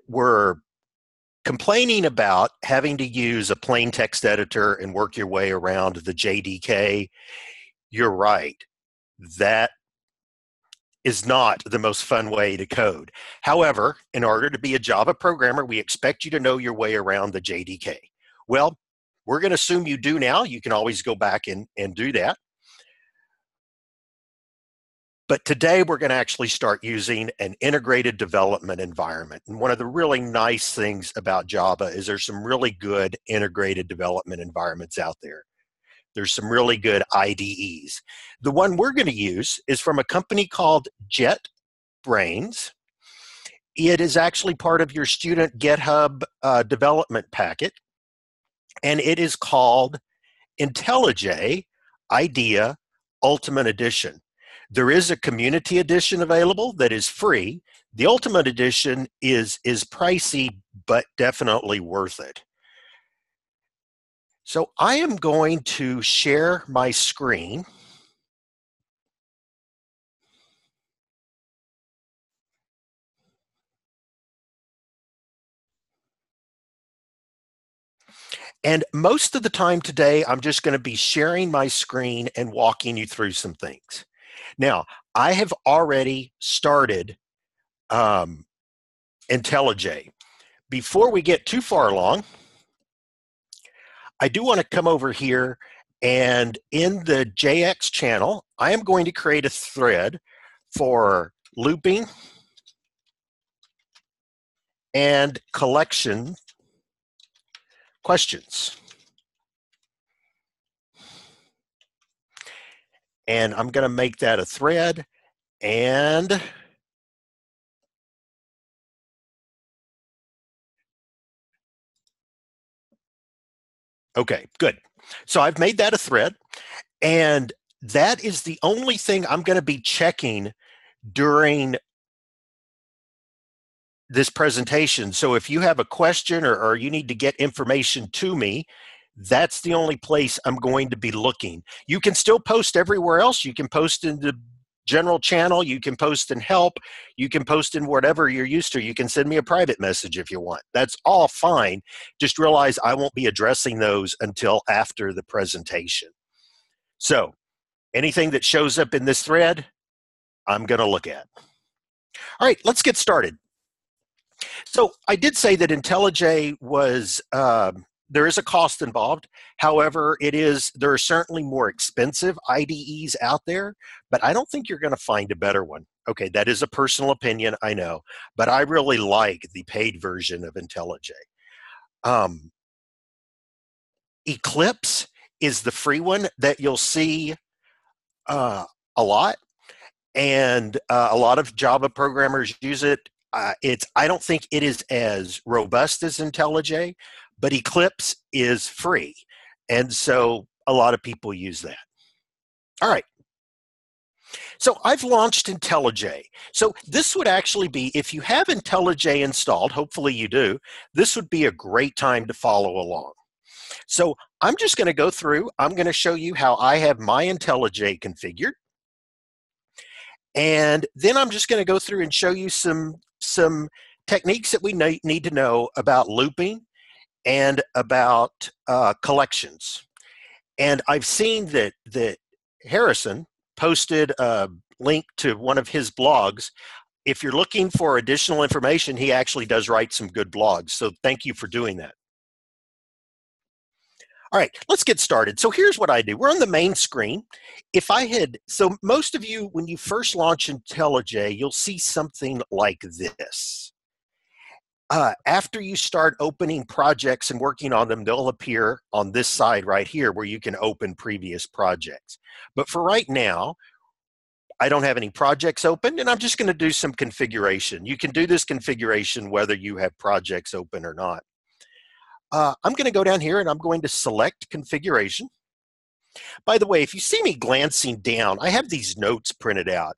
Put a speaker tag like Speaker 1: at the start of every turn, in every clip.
Speaker 1: were complaining about having to use a plain text editor and work your way around the JDK, you're right. That is not the most fun way to code. However, in order to be a Java programmer, we expect you to know your way around the JDK. Well, we're going to assume you do now. You can always go back and do that. But today we're going to actually start using an integrated development environment. And one of the really nice things about Java is there's some really good integrated development environments out there. There's some really good IDEs. The one we're going to use is from a company called JetBrains. It is actually part of your student GitHub development packet, and it is called IntelliJ IDEA Ultimate Edition. There is a community edition available that is free. The Ultimate Edition is pricey, but definitely worth it. So I am going to share my screen. And most of the time today, I'm just going to be sharing my screen and walking you through some things. Now, I have already started IntelliJ. Before we get too far along, I do want to come over here, and in the JX channel, I am going to create a thread for looping and collection questions. And I'm going to make that a thread, and okay, good. So I've made that a thread, and that is the only thing I'm going to be checking during this presentation. So if you have a question or you need to get information to me, that's the only place I'm going to be looking. You can still post everywhere else. You can post in the general channel. You can post in help. You can post in whatever you're used to. You can send me a private message if you want. That's all fine. Just realize I won't be addressing those until after the presentation. So anything that shows up in this thread, I'm going to look at. All right, let's get started. So I did say that IntelliJ was, there is a cost involved. However, there are certainly more expensive IDEs out there, but I don't think you're going to find a better one. Okay, that is a personal opinion, I know, but I really like the paid version of IntelliJ. Eclipse is the free one that you'll see a lot, and a lot of Java programmers use it. I don't think it is as robust as IntelliJ, but Eclipse is free. And so a lot of people use that. All right. So I've launched IntelliJ. So this would actually be, if you have IntelliJ installed, hopefully you do, this would be a great time to follow along. So I'm just going to go through, I'm going to show you how I have my IntelliJ configured. And then I'm just going to go through and show you some techniques that we need to know about looping and about collections. And I've seen that Harrison posted a link to one of his blogs. If you're looking for additional information, he actually does write some good blogs. So thank you for doing that. All right, let's get started. So here's what I do. We're on the main screen. So most of you, when you first launch IntelliJ, you'll see something like this. After you start opening projects and working on them, they'll appear on this side right here where you can open previous projects. But for right now, I don't have any projects open, and I'm just going to do some configuration. You can do this configuration whether you have projects open or not. I'm going to go down here and I'm going to select configuration. By the way, if you see me glancing down, I have these notes printed out.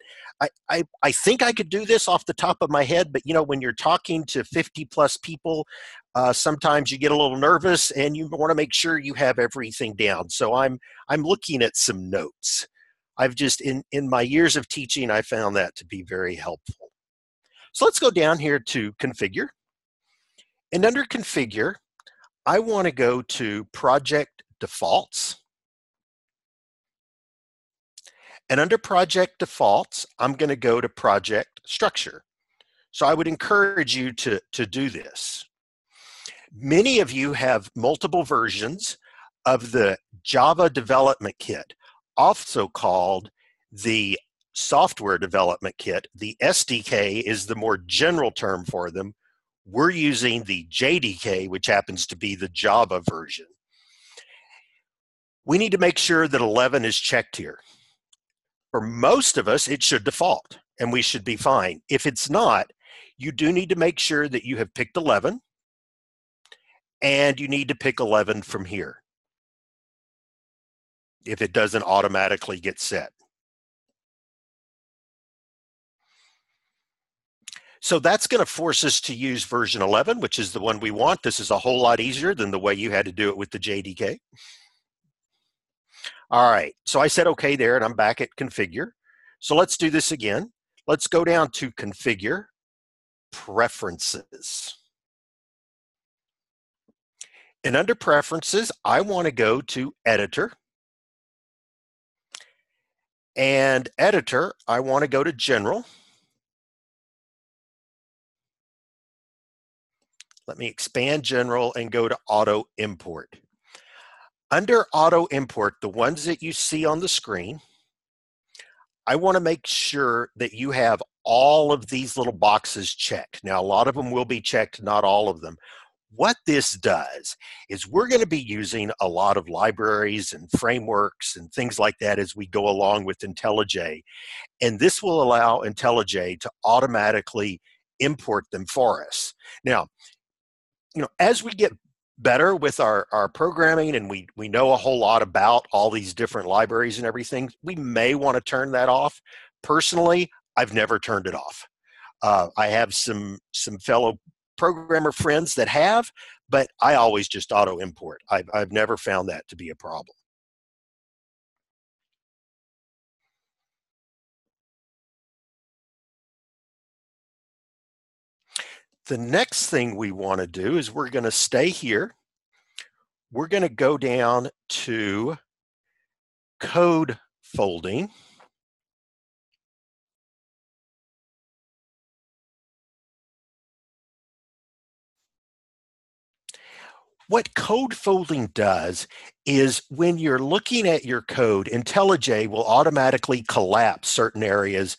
Speaker 1: I think I could do this off the top of my head, but you know, when you're talking to 50 plus people, sometimes you get a little nervous and you want to make sure you have everything down. So I'm looking at some notes. I've just, in my years of teaching, I found that to be very helpful. So let's go down here to configure. And under Configure, I want to go to Project Defaults. And under Project Defaults, I'm going to go to Project Structure. So I would encourage you to do this. Many of you have multiple versions of the Java Development Kit, also called the Software Development Kit. The SDK is the more general term for them. We're using the JDK, which happens to be the Java version. We need to make sure that 11 is checked here. For most of us, it should default, and we should be fine. If it's not, you do need to make sure that you have picked 11, and you need to pick 11 from here if it doesn't automatically get set. So that's going to force us to use version 11, which is the one we want. This is a whole lot easier than the way you had to do it with the JDK. All right, so I said okay there, and I'm back at Configure. So let's do this again. Let's go down to Configure, Preferences. And under Preferences, I want to go to Editor. And Editor, I want to go to General. Let me expand General and go to Auto Import. Under Auto Import, the ones that you see on the screen, I want to make sure that you have all of these little boxes checked. Now, a lot of them will be checked, not all of them. What this does is we're going to be using a lot of libraries and frameworks and things like that as we go along with IntelliJ. And this will allow IntelliJ to automatically import them for us. Now, as we get better with our programming and we know a whole lot about all these different libraries and everything, we may want to turn that off. Personally, I've never turned it off. I have some fellow programmer friends that have, but I always just auto import. I've never found that to be a problem. The next thing we want to do is we're going to stay here. We're going to go down to Code Folding. What code folding does is when you're looking at your code, IntelliJ will automatically collapse certain areas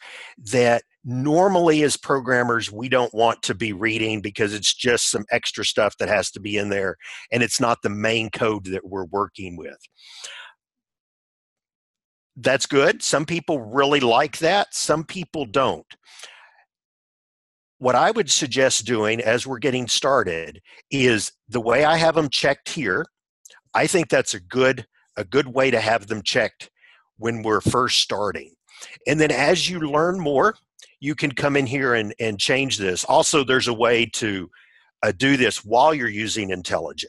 Speaker 1: that normally as programmers we don't want to be reading because it's just some extra stuff that has to be in there and it's not the main code that we're working with. That's good. Some people really like that. Some people don't. What I would suggest doing as we're getting started is the way I have them checked here. I think that's a good way to have them checked when we're first starting. And then as you learn more, you can come in here and change this. Also, there's a way to do this while you're using IntelliJ.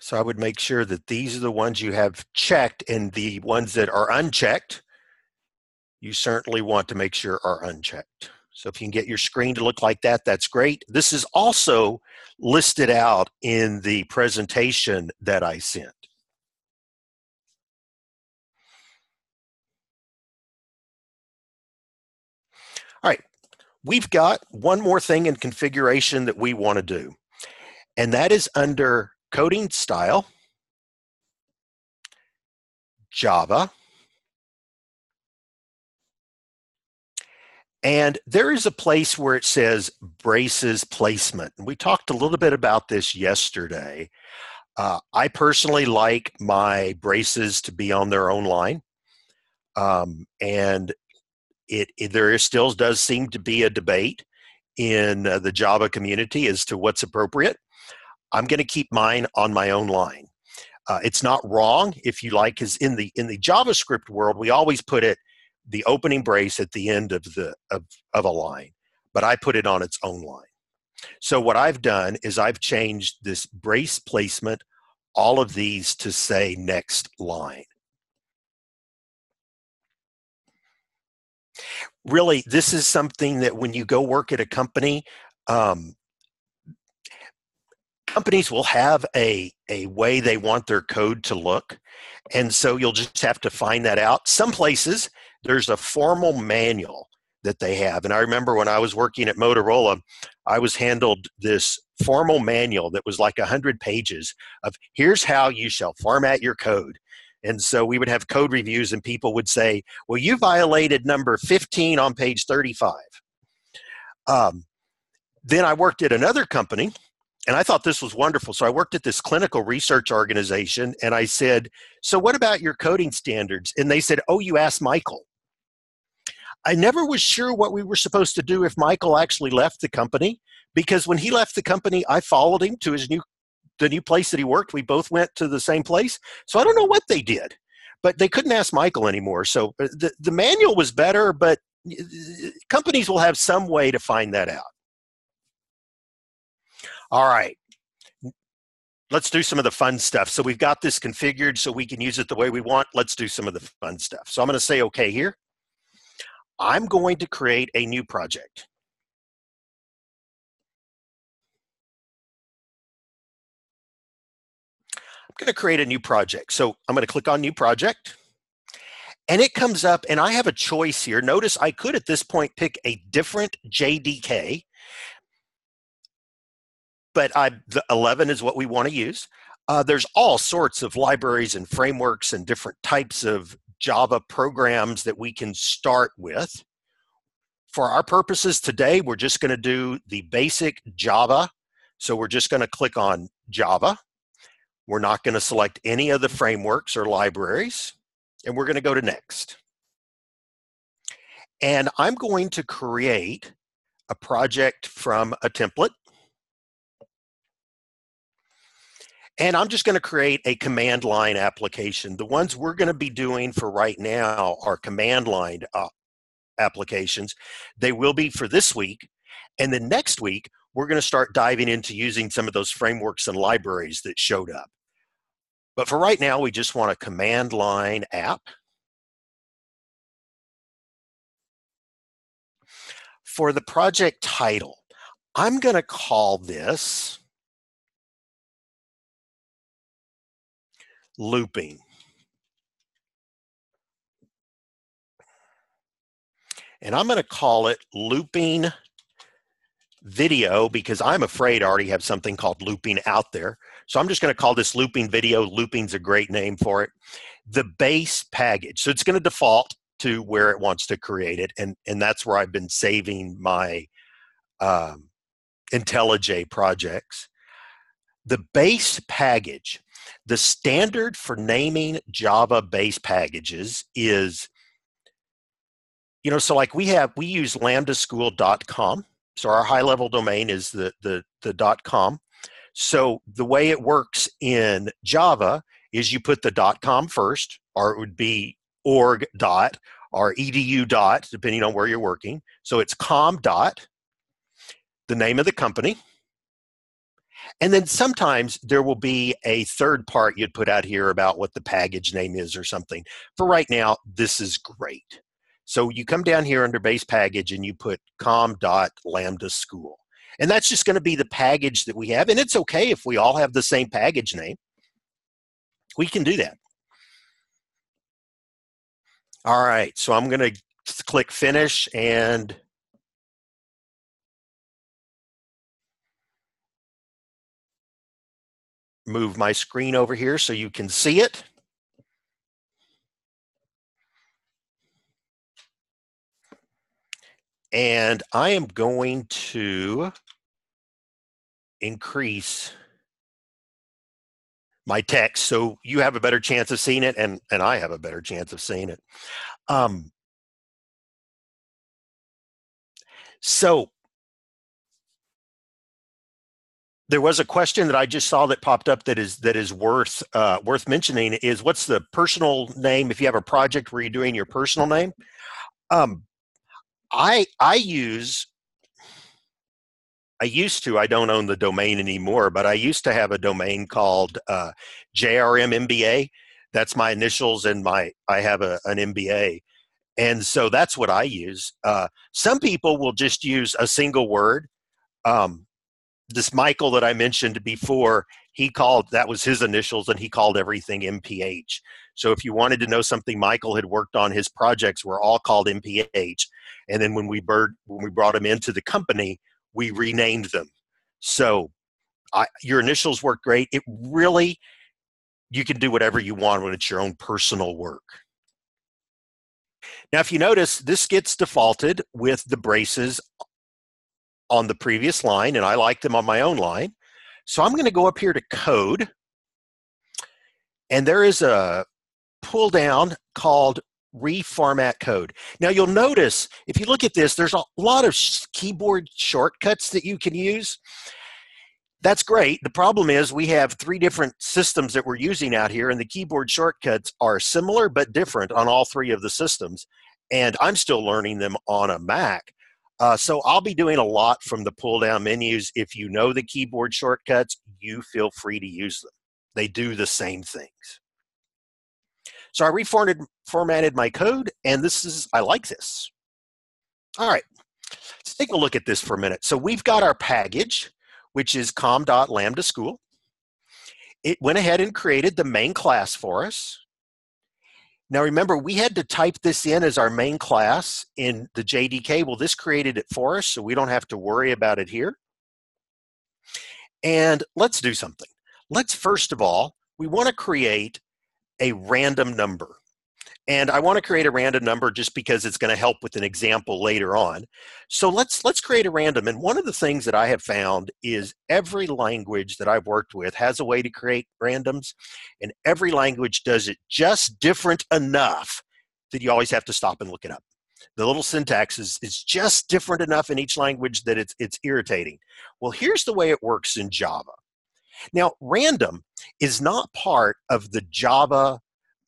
Speaker 1: So I would make sure that these are the ones you have checked, and the ones that are unchecked, you certainly want to make sure are unchecked. So if you can get your screen to look like that, that's great. This is also listed out in the presentation that I sent. All right, we've got one more thing in configuration that we want to do, and that is under Coding Style, Java. And there is a place where it says braces placement. And we talked a little bit about this yesterday. I personally like my braces to be on their own line. And there still does seem to be a debate in the Java community as to what's appropriate. I'm going to keep mine on my own line. It's not wrong if you like, because in the JavaScript world, we always put the opening brace at the end of a line, but I put it on its own line. So what I've done is I've changed this brace placement all of these to say next line. Really, this is something that when you go work at a company, companies will have a way they want their code to look. And so you'll just have to find that out. Some places, there's a formal manual that they have. And I remember when I was working at Motorola, I was handled this formal manual that was like 100 pages of here's how you shall format your code. And so we would have code reviews and people would say, well, you violated number 15 on page 35. Then I worked at another company and I thought this was wonderful. So I worked at this clinical research organization and I said, so what about your coding standards? And they said, oh, you asked Michael. I never was sure what we were supposed to do if Michael actually left the company, because when he left the company, I followed him to the new place that he worked. We both went to the same place. So I don't know what they did, but they couldn't ask Michael anymore. So the manual was better, but companies will have some way to find that out. All right. Let's do some of the fun stuff. So we've got this configured so we can use it the way we want. Let's do some of the fun stuff. So I'm going to say okay here. I'm going to create a new project. I'm going to create a new project. So I'm going to click on new project. And it comes up and I have a choice here. Notice I could at this point pick a different JDK. But the 11 is what we want to use. There's all sorts of libraries and frameworks and different types of Java programs that we can start with. For our purposes today, we're just going to do the basic Java. So we're just going to click on Java. We're not going to select any of the frameworks or libraries. And we're going to go to next. And I'm going to create a project from a template. And I'm just going to create a command line application. The ones we're going to be doing for right now are command line applications. They will be for this week. And then next week, we're going to start diving into using some of those frameworks and libraries that showed up. But for right now, we just want a command line app. For the project title, I'm going to call this looping. And I'm going to call it looping video because I'm afraid I already have something called looping out there. So I'm just going to call this looping video. Looping's a great name for it. The base package. So it's going to default to where it wants to create it. And that's where I've been saving my IntelliJ projects. The base package. The standard for naming Java base packages is, so like we use lambdaschool.com. So our high level domain is the .com. So the way it works in Java is you put the .com first, or it would be org dot or edu dot, depending on where you're working. So it's com dot, the name of the company. And then sometimes there will be a third part you'd put out here about what the package name is or something. For right now, this is great. So you come down here under base package and you put com.lambdaschool. And that's just going to be the package that we have. And it's okay if we all have the same package name. We can do that. All right, so I'm going to click finish and move my screen over here so you can see it. And I am going to increase my text so you have a better chance of seeing it and I have a better chance of seeing it. So there was a question that I just saw that popped up that is worth mentioning is what's the personal name if you have a project where you're doing your personal name? I use I used to. I don't own the domain anymore, but I used to have a domain called JRM MBA. That's my initials, and I have an MBA, and so that's what I use. Some people will just use a single word. Um, this Michael that I mentioned before, he called, that was his initials, and he called everything MPH. So if you wanted to know something Michael had worked on, his projects were all called MPH. And then when we brought him into the company, we renamed them. So your initials work great. It really, you can do whatever you want when it's your own personal work. Now, if you notice, this gets defaulted with the braces on the previous line, and I like them on my own line. So I'm going to go up here to code, and there is a pull down called reformat code. Now you'll notice, if you look at this, there's a lot of keyboard shortcuts that you can use. That's great. The problem is we have 3 different systems that we're using out here, and the keyboard shortcuts are similar but different on all 3 of the systems. And I'm still learning them on a Mac. So I'll be doing a lot from the pull-down menus. If you know the keyboard shortcuts, you feel free to use them. They do the same things. So I reformatted my code, and I like this. All right, let's take a look at this for a minute. So we've got our package, which is com.lambda school. It went ahead and created the main class for us. Now remember, we had to type this in as our main class in the JDK. Well, this created it for us, so we don't have to worry about it here. And let's do something. Let's first of all, we want to create a random number. And I want to create a random number just because it's going to help with an example later on. So let's create a random. And one of the things that I have found is every language that I've worked with has a way to create randoms, and every language does it just different enough that you always have to stop and look it up. The little syntax is just different enough in each language that it's irritating. Well, here's the way it works in Java. Now, random is not part of the Java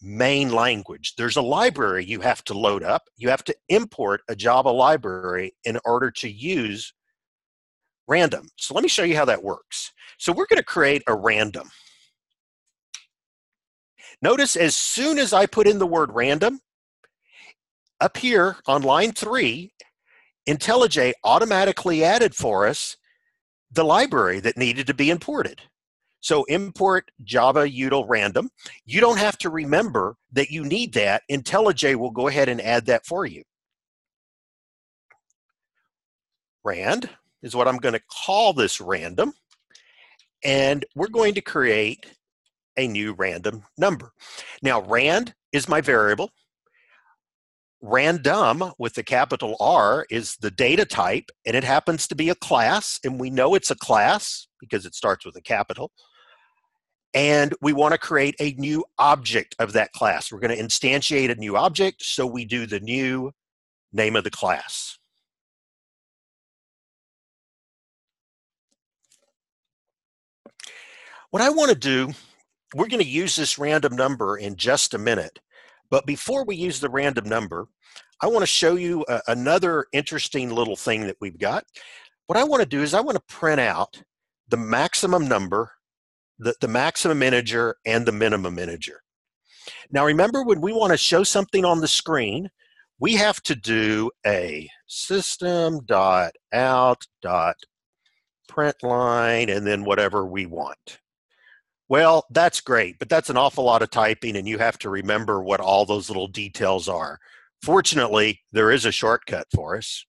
Speaker 1: main language. There's a library you have to load up. You have to import a Java library in order to use random. So let me show you how that works. So we're going to create a random. Notice as soon as I put in the word random, up here on line 3, IntelliJ automatically added for us the library that needed to be imported. So import Java util random. You don't have to remember that you need that. IntelliJ will go ahead and add that for you. Rand is what I'm going to call this random. And we're going to create a new random number. Now, rand is my variable. Random with the capital R is the data type, and it happens to be a class, and we know it's a class because it starts with a capital. And we want to create a new object of that class. We're going to instantiate a new object, so we do the new name of the class. What I want to do, we're going to use this random number in just a minute. But before we use the random number, I want to show you another interesting little thing that we've got. What I want to do is I want to print out the maximum number, the maximum integer, and the minimum integer. Now remember, when we want to show something on the screen, we have to do a system.out.println and then whatever we want. Well, that's great, but that's an awful lot of typing, and you have to remember what all those little details are. Fortunately, there is a shortcut for us.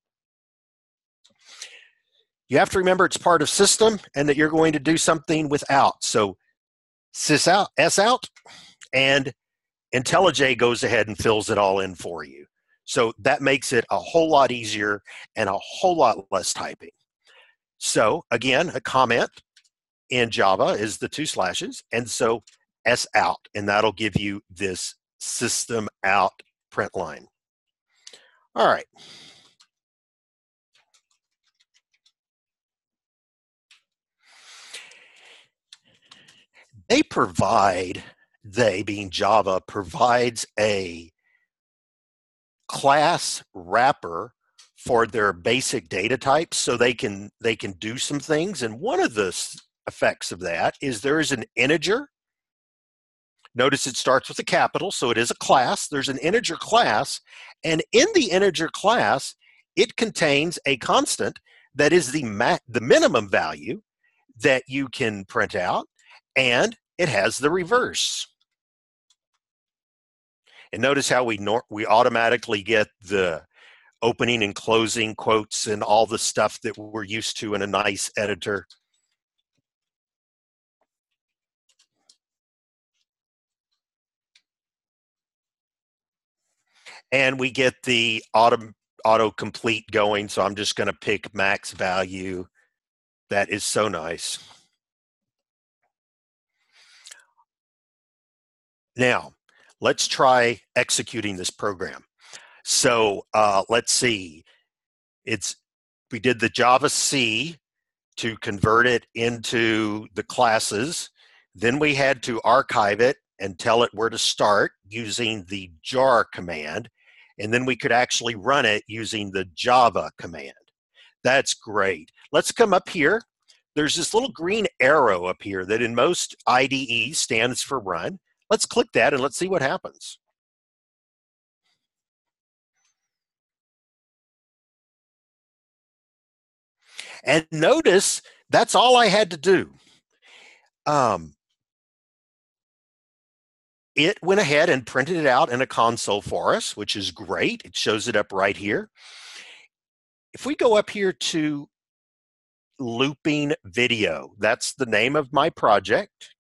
Speaker 1: You have to remember it's part of system and that you're going to do something without. So sysout, sout, and IntelliJ goes ahead and fills it all in for you. So that makes it a whole lot easier and a whole lot less typing. So again, a comment in Java is the 2 slashes, and so sout, and that'll give you this system out print line. All right. They being Java, provides a class wrapper for their basic data types so they can do some things. And one of the effects of that is there is an integer. Notice it starts with a capital, so it is a class. There's an integer class, and in the integer class, it contains a constant that is the minimum value that you can print out, and it has the reverse. And notice how we automatically get the opening and closing quotes and all the stuff that we're used to in a nice editor. And we get the autocomplete going, so I'm just going to pick max value. That is so nice. Now, let's try executing this program. So let's see. We did the Java C to convert it into the classes. Then we had to archive it and tell it where to start using the jar command. And then we could actually run it using the Java command. That's great. Let's come up here. There's this little green arrow up here that in most IDEs stands for run. Let's click that and let's see what happens. And notice that's all I had to do. It went ahead and printed it out in a console for us, which is great. It shows it up right here. If we go up here to looping video, that's the name of my project.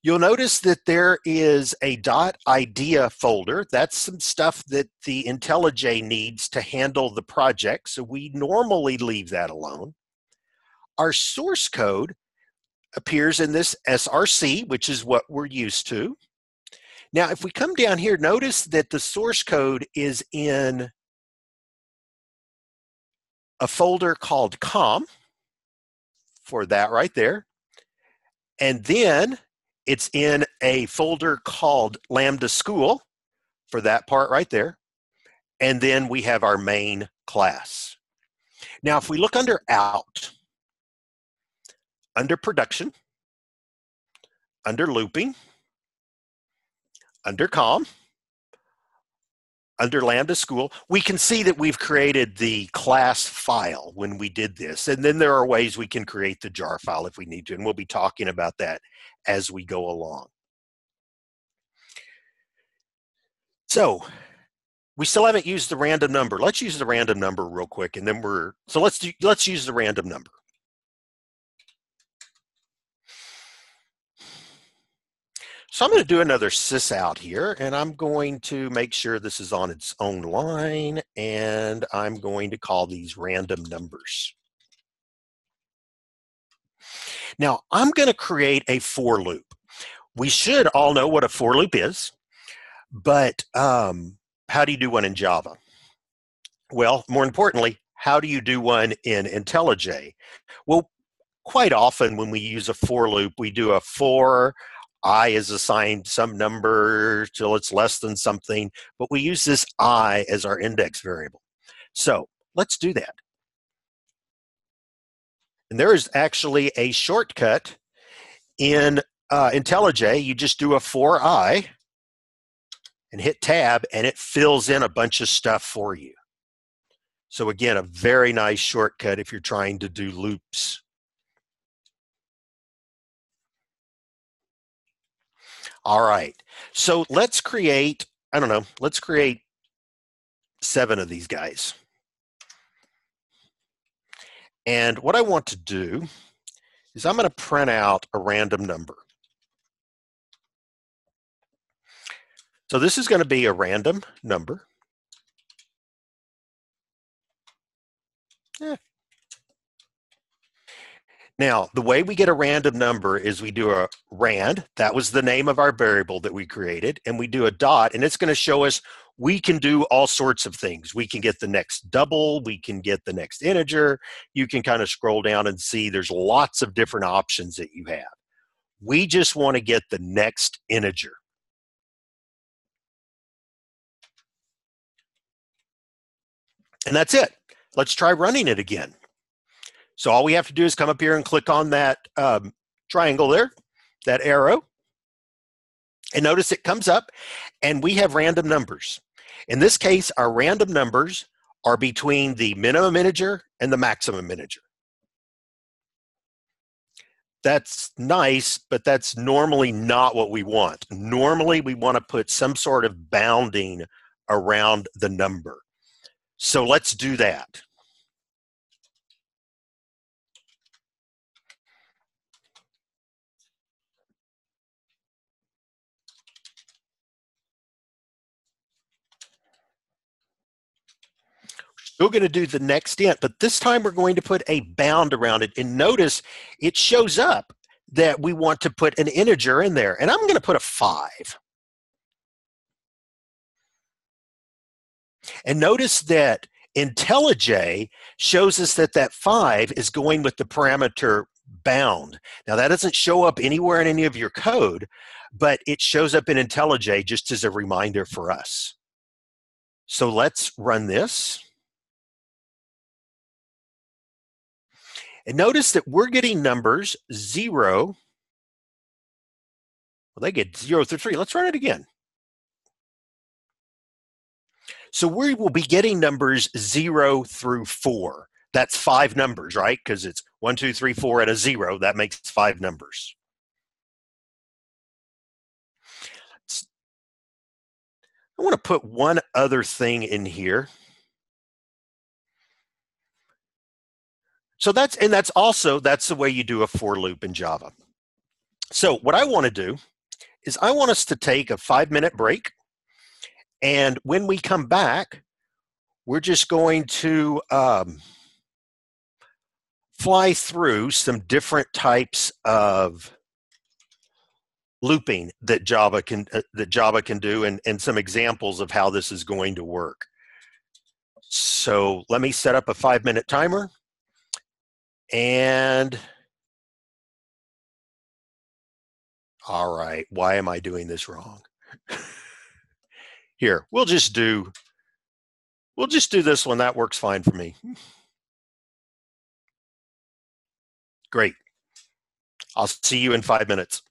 Speaker 1: You'll notice that there is a .idea folder. That's some stuff that the IntelliJ needs to handle the project, so we normally leave that alone. Our source code appears in this SRC, which is what we're used to. Now, if we come down here, notice that the source code is in a folder called com for that right there. And then it's in a folder called Lambda School for that part right there. And then we have our main class. Now, if we look under out, under production, under looping, under com, under Lambda School, we can see that we've created the class file when we did this. And then there are ways we can create the jar file if we need to. And we'll be talking about that as we go along. So we still haven't used the random number. Let's use the random number real quick. And then let's use the random number. So I'm going to do another sys out here, and I'm going to make sure this is on its own line, and I'm going to call these random numbers. Now, I'm going to create a for loop. We should all know what a for loop is, but how do you do one in Java? Well, more importantly, how do you do one in IntelliJ? Well, quite often when we use a for loop, we do a for I is assigned some number till it's less than something, but we use this I as our index variable. So let's do that. And there is actually a shortcut in IntelliJ. You just do a for I and hit tab, and it fills in a bunch of stuff for you. So again, a very nice shortcut if you're trying to do loops. All right, so let's create, I don't know, let's create 7 of these guys. And what I want to do is I'm going to print out a random number. So this is going to be a random number. Now, the way we get a random number is we do a rand, that was the name of our variable that we created, and we do a dot, and it's going to show us we can do all sorts of things. We can get the next double, we can get the next integer. You can kind of scroll down and see there's lots of different options that you have. We just want to get the next integer. And that's it. Let's try running it again. So all we have to do is come up here and click on that triangle there, that arrow, and notice it comes up and we have random numbers. In this case, our random numbers are between the minimum integer and the maximum integer. That's nice, but that's normally not what we want. Normally, we want to put some sort of bounding around the number. So let's do that. We're going to do the next int, but this time we're going to put a bound around it. And notice it shows up that we want to put an integer in there. And I'm going to put a 5. And notice that IntelliJ shows us that that 5 is going with the parameter bound. Now, that doesn't show up anywhere in any of your code, but it shows up in IntelliJ just as a reminder for us. So let's run this. And notice that we're getting numbers 0. Well, they get 0 through 3. Let's run it again. So we will be getting numbers 0 through 4. That's 5 numbers, right? Because it's 1, 2, 3, 4 at a 0. That makes 5 numbers. I want to put one other thing in here. So that's the way you do a for loop in Java. So what I want to do is I want us to take a 5-minute break. And when we come back, we're just going to fly through some different types of looping that Java can do, and some examples of how this is going to work. So let me set up a 5-minute timer, and all right, why am I doing this wrong? Here, we'll just do this one. That works fine for me. Great. I'll see you in 5 minutes.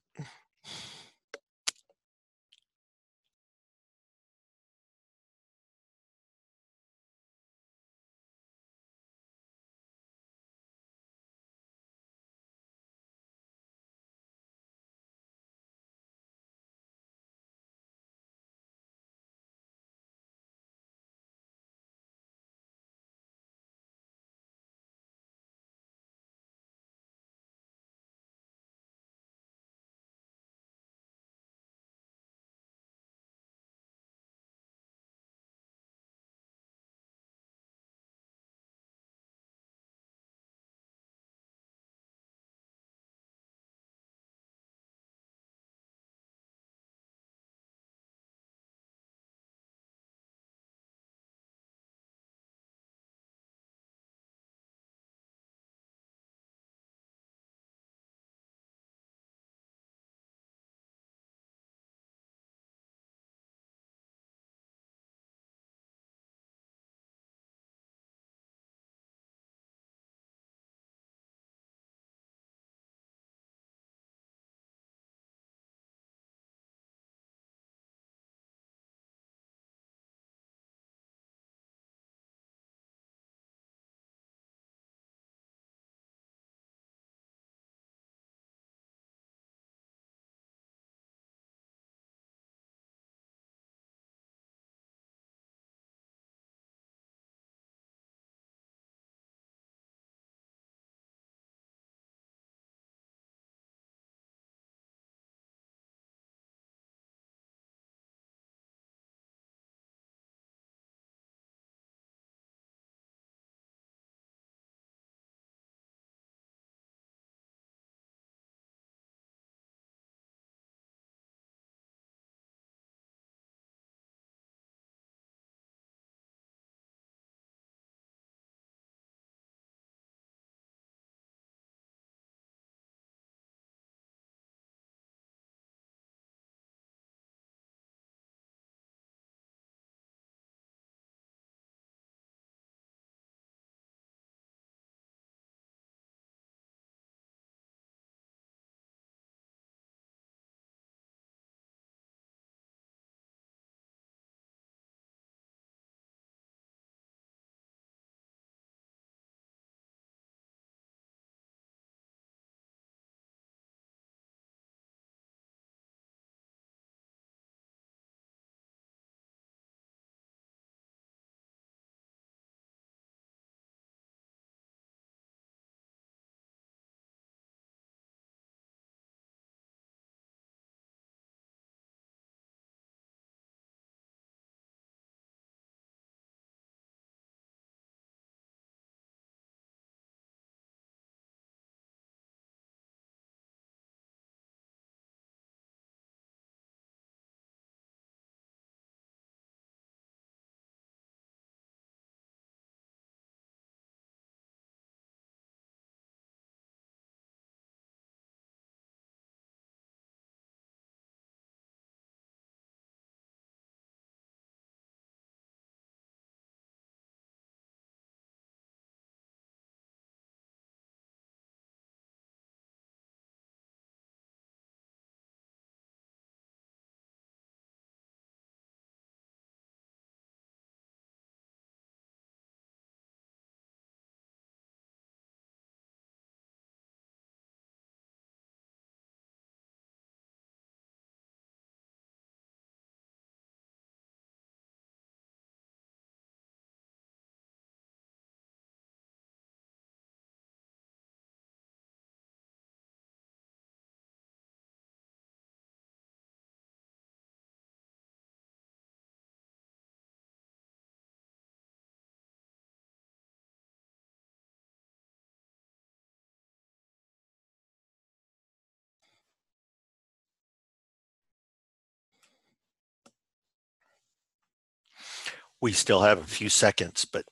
Speaker 1: We still have a few seconds, but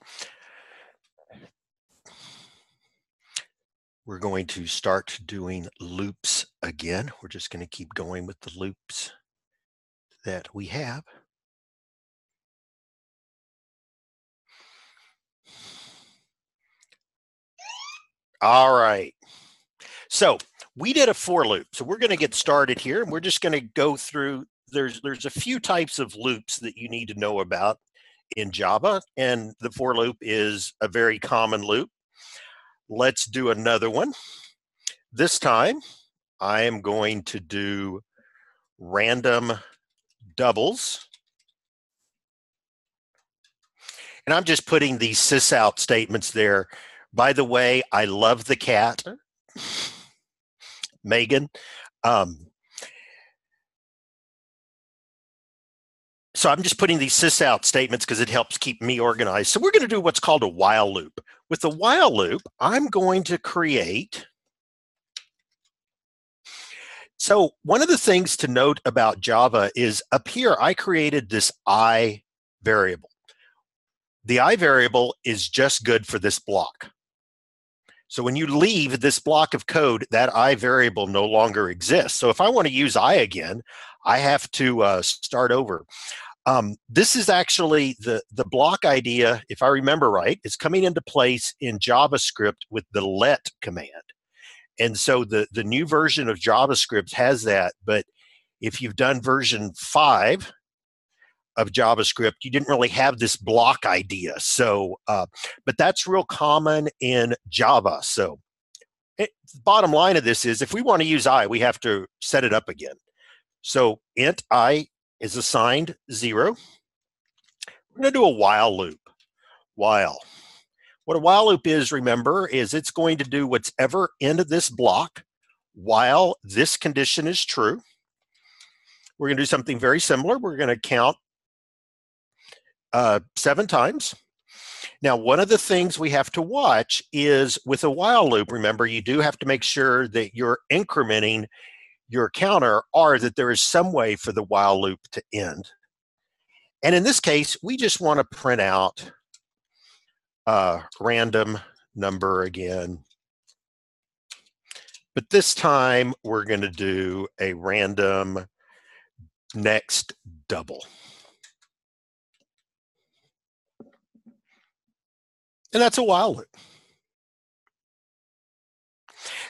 Speaker 1: we're going to start doing loops again. We're just going to keep going with the loops that we have. All right. So we did a for loop. So we're going to get started here, and we're just going to go through. There's a few types of loops that you need to know about in Java, and the for loop is a very common loop. Let's do another one. This time, I am going to do random doubles. And I'm just putting these sysout statements there. By the way, I love the cat, Megan. So I'm just putting these sysout statements because it helps keep me organized. So we're going to do what's called a while loop. With the while loop, I'm going to create. So one of the things to note about Java is up here, I created this I variable. The I variable is just good for this block. So when you leave this block of code, that I variable no longer exists. So if I want to use I again, I have to start over. This is actually the block idea, if I remember right, is coming into place in JavaScript with the let command. And so the new version of JavaScript has that. But if you've done version 5 of JavaScript, you didn't really have this block idea. So, but that's real common in Java. So bottom line of this is if we want to use I, we have to set it up again. So int I is assigned 0. We're going to do a while loop. While. What a while loop is, remember, is it's going to do whatever into this block while this condition is true. We're going to do something very similar. We're going to count 7 times. Now, one of the things we have to watch is with a while loop, remember, you do have to make sure that you're incrementing your counter or that there is some way for the while loop to end. And in this case, we just want to print out a random number again. But this time, we're going to do a random next double. And that's a while loop.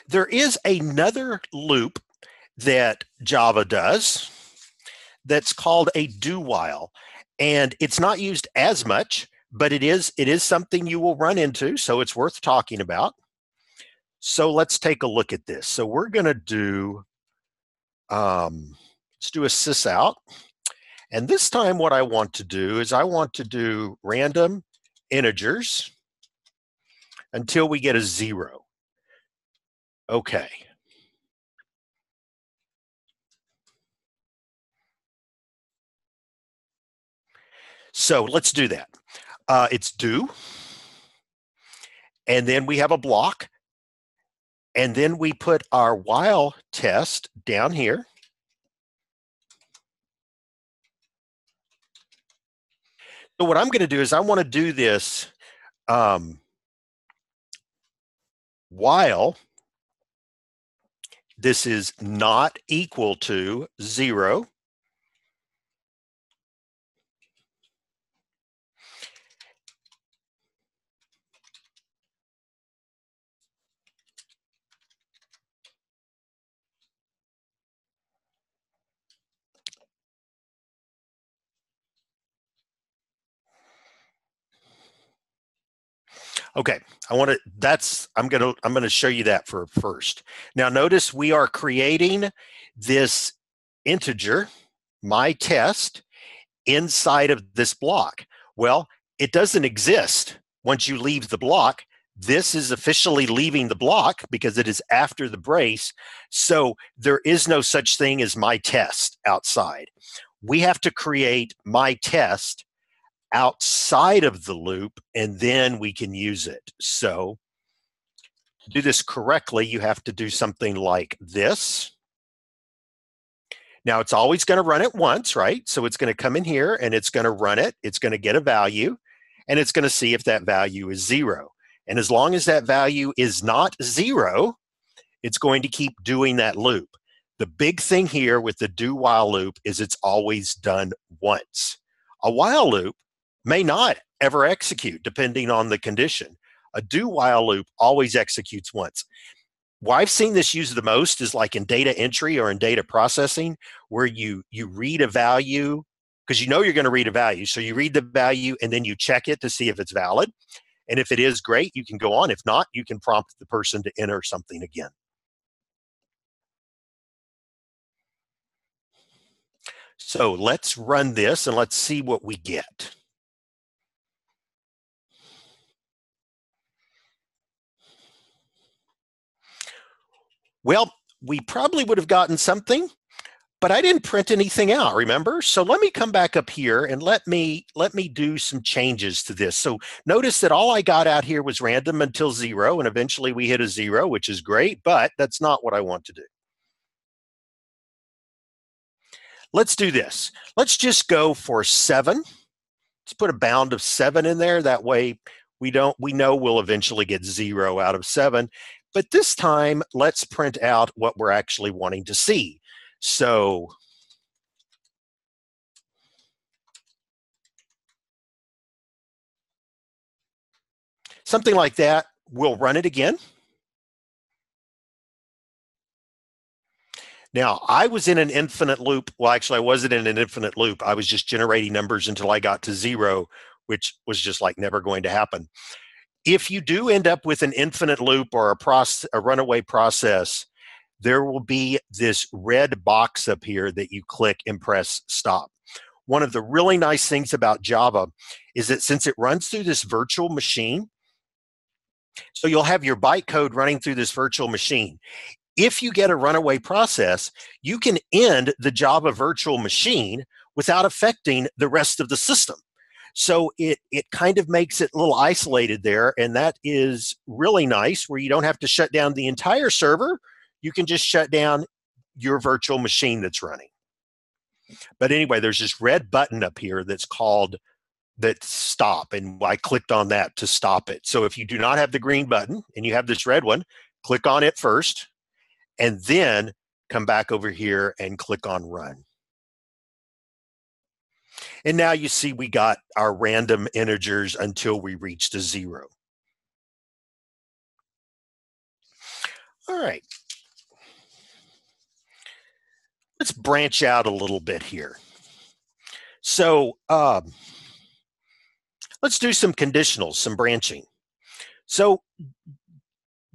Speaker 1: There is another loop that Java does that's called a do while. And it's not used as much, but it is something you will run into, so it's worth talking about. So let's take a look at this. So we're going to do, let's do a sysout. And this time what I want to do is I want to do random integers until we get a 0. Okay. So let's do that. It's do. And then we have a block. And then we put our while test down here. So what I'm going to do is I want to do this while this is not equal to 0. Okay, I'm going to show you that for first. Now notice we are creating this integer, my test, inside of this block. Well, it doesn't exist once you leave the block. This is officially leaving the block because it is after the brace. So there is no such thing as my test outside. We have to create my test outside of the loop, and then we can use it. So to do this correctly, you have to do something like this. Now it's always going to run it once, right? So it's going to come in here and it's going to run it. It's going to get a value and it's going to see if that value is 0. And as long as that value is not 0, it's going to keep doing that loop. The big thing here with the do while loop is it's always done once. A while loop may not ever execute depending on the condition. A do while loop always executes once. Where I've seen this used the most is like in data entry or in data processing, where you read a value because you know you're going to read a value. So you read the value and then you check it to see if it's valid. And if it is, great, you can go on. If not, you can prompt the person to enter something again. So let's run this and let's see what we get. Well, we probably would have gotten something, but I didn't print anything out, remember? So let me come back up here and let me do some changes to this. So notice that all I got out here was random until 0, and eventually we hit a 0, which is great, but that's not what I want to do. Let's do this. Let's just go for 7. Let's put a bound of 7 in there. That way we know we'll eventually get 0 out of 7. But this time, let's print out what we're actually wanting to see. So something like that. We'll run it again. Now, I was in an infinite loop. Well, actually, I wasn't in an infinite loop. I was just generating numbers until I got to 0, which was just like never going to happen. If you do end up with an infinite loop or a runaway process, there will be this red box up here that you click and press stop. One of the really nice things about Java is that since it runs through this virtual machine, so you'll have your bytecode running through this virtual machine. If you get a runaway process, you can end the Java virtual machine without affecting the rest of the system. So it kind of makes it a little isolated there, and that is really nice where you don't have to shut down the entire server. You can just shut down your virtual machine that's running. But anyway, there's this red button up here that's called that stop, and I clicked on that to stop it. So if you do not have the green button and you have this red one, click on it first, and then come back over here and click on run. And now you see we got our random integers until we reached a 0. All right. Let's branch out a little bit here. So let's do some conditionals, some branching. So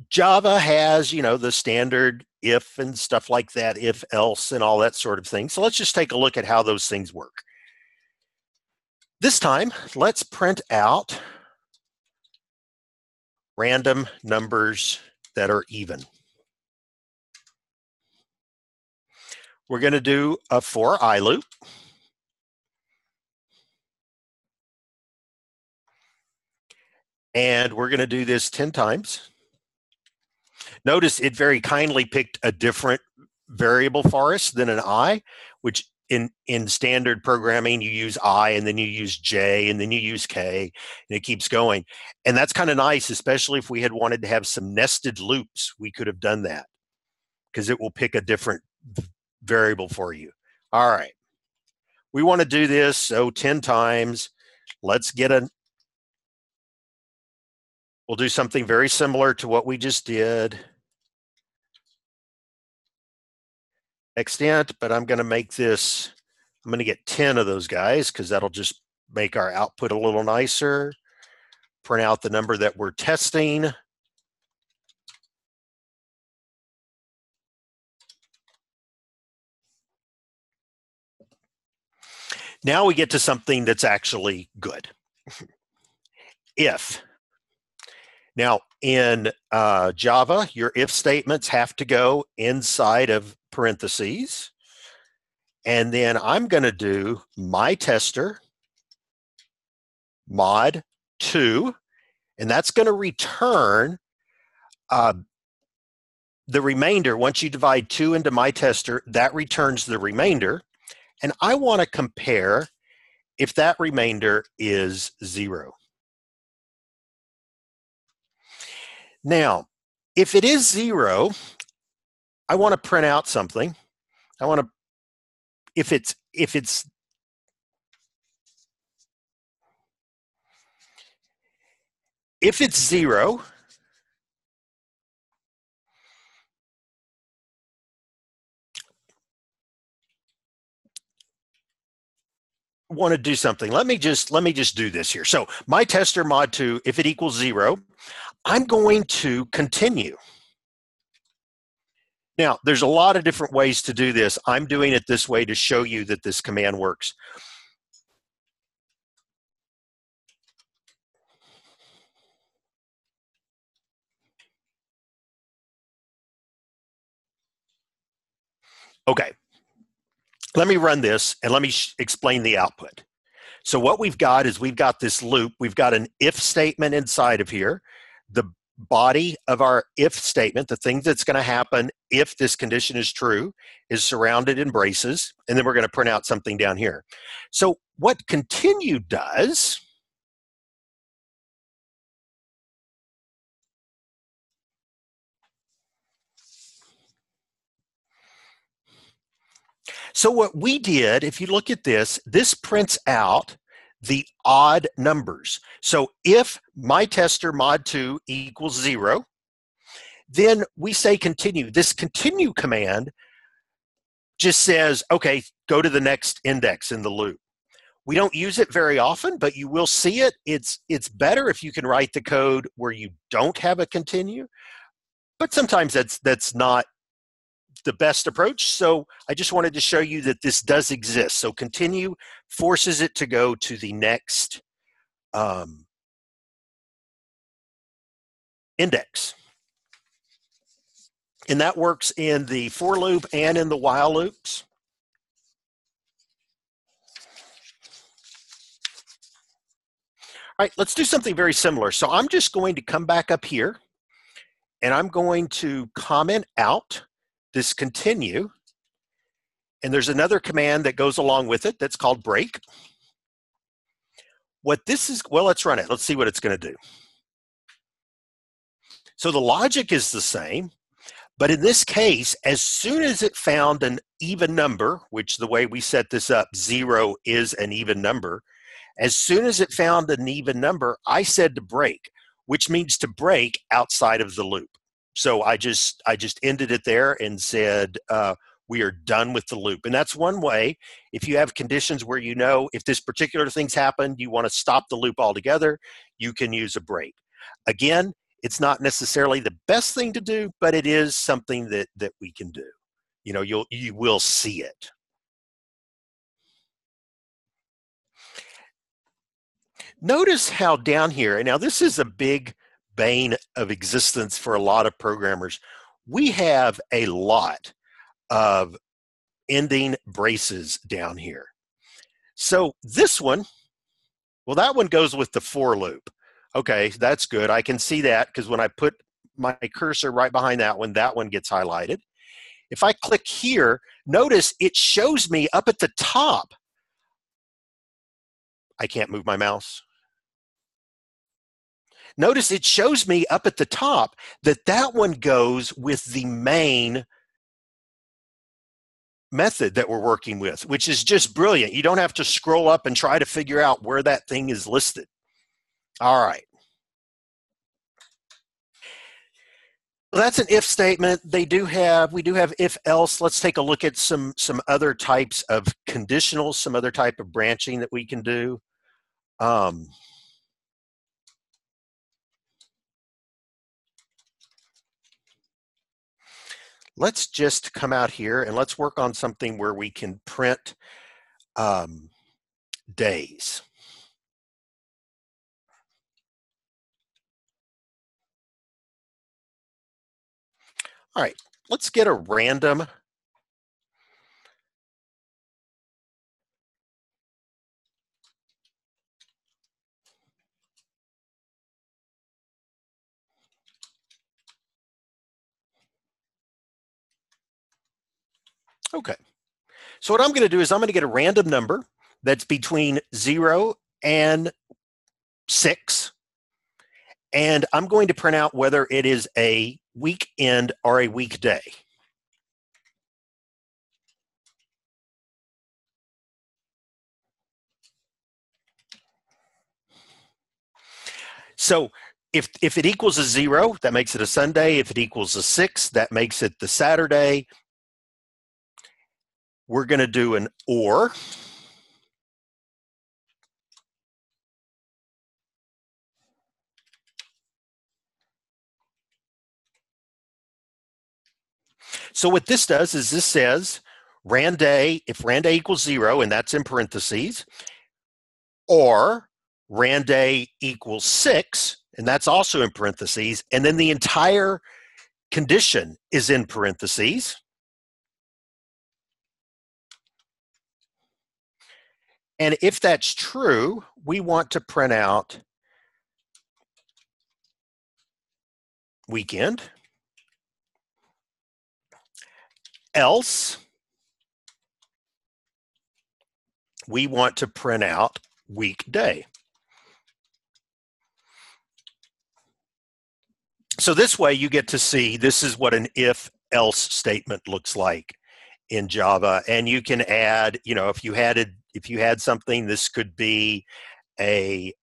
Speaker 1: Java has, the standard if and stuff like that, if else and all that sort of thing. So let's just take a look at how those things work. This time, let's print out random numbers that are even. We're going to do a for I loop. And we're going to do this 10 times. Notice it very kindly picked a different variable for us than an I, which in standard programming, you use I and then you use J and then you use K and it keeps going. And that's kind of nice, especially if we had wanted to have some nested loops, we could have done that because it will pick a different variable for you. All right. We want to do this, so 10 times. Let's get we'll do something very similar to what we just did. Extent, but I'm going to make this, I'm going to get 10 of those guys because that'll just make our output a little nicer. Print out the number that we're testing. Now we get to something that's actually good. If. Now, in Java, your if statements have to go inside of parentheses. And then I'm going to do my tester mod 2, and that's going to return the remainder, once you divide 2 into my tester, that returns the remainder. And I want to compare if that remainder is 0. Now, if it is 0, I want to print out something. I want to, if it's 0, want to do something. Let me just do this here. So my tester mod 2, if it equals 0, I'm going to continue. Now, there's a lot of different ways to do this. I'm doing it this way to show you that this command works. Okay, let me run this and let me explain the output. So what we've got is we've got this loop. We've got an if statement inside of here. The body of our if statement, the thing that's going to happen if this condition is true, is surrounded in braces, and then we're going to print out something down here. So what continue does, so what we did, if you look at this, this prints out the odd numbers. So if my tester mod 2 equals 0, then we say continue. This continue command just says, okay, go to the next index in the loop. We don't use it very often, but you will see it. It's better if you can write the code where you don't have a continue, but sometimes that's not the best approach. So I just wanted to show you that this does exist. So continue forces it to go to the next index. And that works in the for loop and in the while loops. All right, let's do something very similar. So I'm just going to come back up here and I'm going to comment out this continue. And there's another command that goes along with it that's called break. What this is, well, let's run it. Let's see what it's going to do. So the logic is the same, but in this case, as soon as it found an even number, which the way we set this up, 0 is an even number, as soon as it found an even number, I said to break, which means to break outside of the loop. So I just ended it there and said, we are done with the loop. And that's one way. If you have conditions where you know if this particular thing's happened, you want to stop the loop altogether, you can use a break. Again, it's not necessarily the best thing to do, but it is something that we can do. You know, you will see it. Notice how down here, and now this is a big bane of existence for a lot of programmers. We have a lot of ending braces down here. So this one, well, that one goes with the for loop. Okay, that's good. I can see that because when I put my cursor right behind that one gets highlighted. If I click here, notice it shows me up at the top. I can't move my mouse. Notice it shows me up at the top that one goes with the main method that we're working with, which is just brilliant. You don't have to scroll up and try to figure out where that thing is listed. All right. Well, that's an if statement. We do have if else. Let's take a look at some other types of conditionals, some other type of branching that we can do. Let's just come out here and let's work on something where we can print days. All right, let's get a random Okay. So what I'm going to do is I'm going to get a random number that's between 0 and 6, and I'm going to print out whether it is a weekend or a weekday. So if it equals a 0, that makes it a Sunday. If it equals a 6, that makes it the Saturday. We're going to do an OR. So what this does is this says Randay, if Randay equals 0, and that's in parentheses, or Randay equals 6, and that's also in parentheses, and then the entire condition is in parentheses. And if that's true, we want to print out weekend. Else, we want to print out weekday. So this way you get to see this is what an if-else statement looks like in Java. And you can add, if you had something, this could be a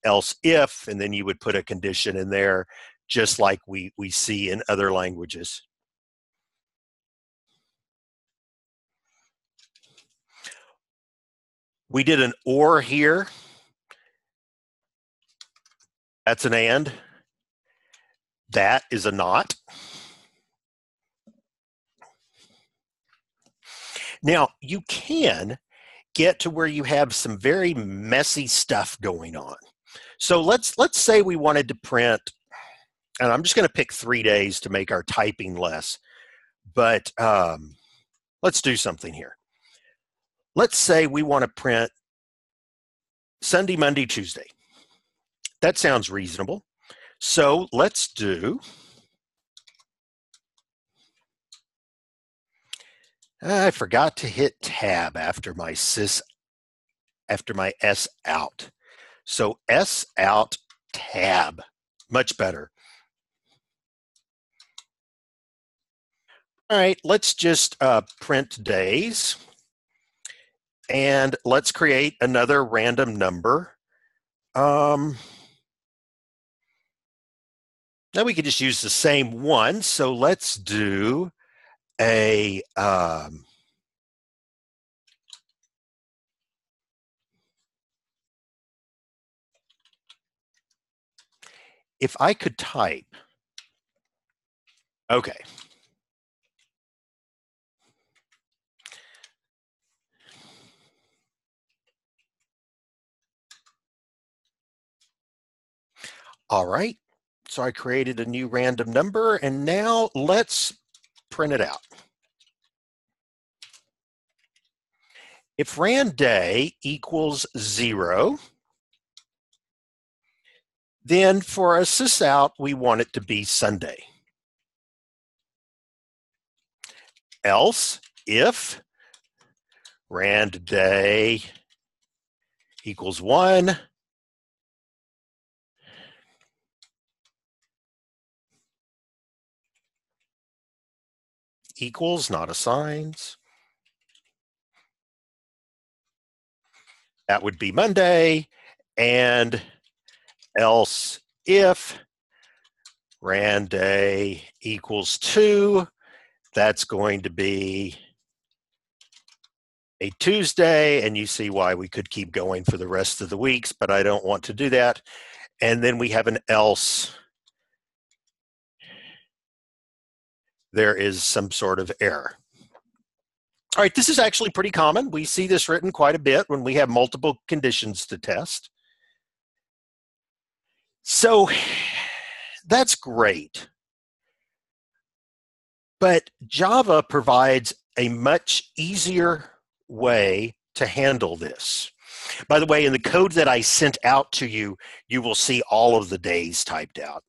Speaker 1: else if, and then you would put a condition in there, just like we see in other languages. We did an or here. That's an and. That is a not. Now, you can get to where you have some very messy stuff going on. So let's say we wanted to print, and I'm just going to pick 3 days to make our typing less, but let's do something here. Let's say we want to print Sunday, Monday, Tuesday. That sounds reasonable. So let's do, I forgot to hit tab after my S out. So S out tab, much better. All right, let's just print days, and let's create another random number. Now we could just use the same one. So let's do a if I could type, okay. All right, so I created a new random number, and now let's print it out. If Randay equals 0, then for a sysout, we want it to be Sunday. Else, if Randay equals 1, equals, not assigns. That would be Monday. And else if Randay equals 2, that's going to be a Tuesday. And you see why we could keep going for the rest of the weeks, but I don't want to do that. And then we have an else. There is some sort of error. All right, this is actually pretty common. We see this written quite a bit when we have multiple conditions to test. So that's great. But Java provides a much easier way to handle this. By the way, in the code that I sent out to you, you will see all of the days typed out.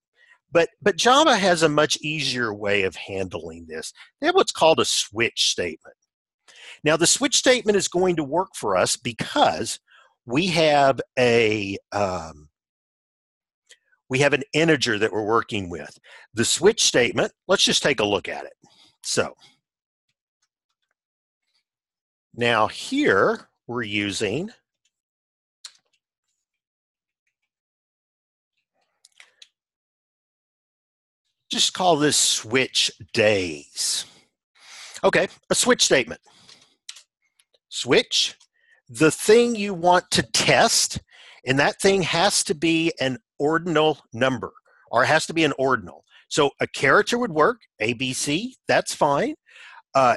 Speaker 1: But Java has a much easier way of handling this. They have what's called a switch statement. Now the switch statement is going to work for us because we have we have an integer that we're working with. The switch statement, let's just take a look at it. So now here we're using just call this switch days. Okay, a switch statement. Switch, the thing you want to test, and that thing has to be an ordinal number, or it has to be an ordinal. So a character would work, ABC, that's fine.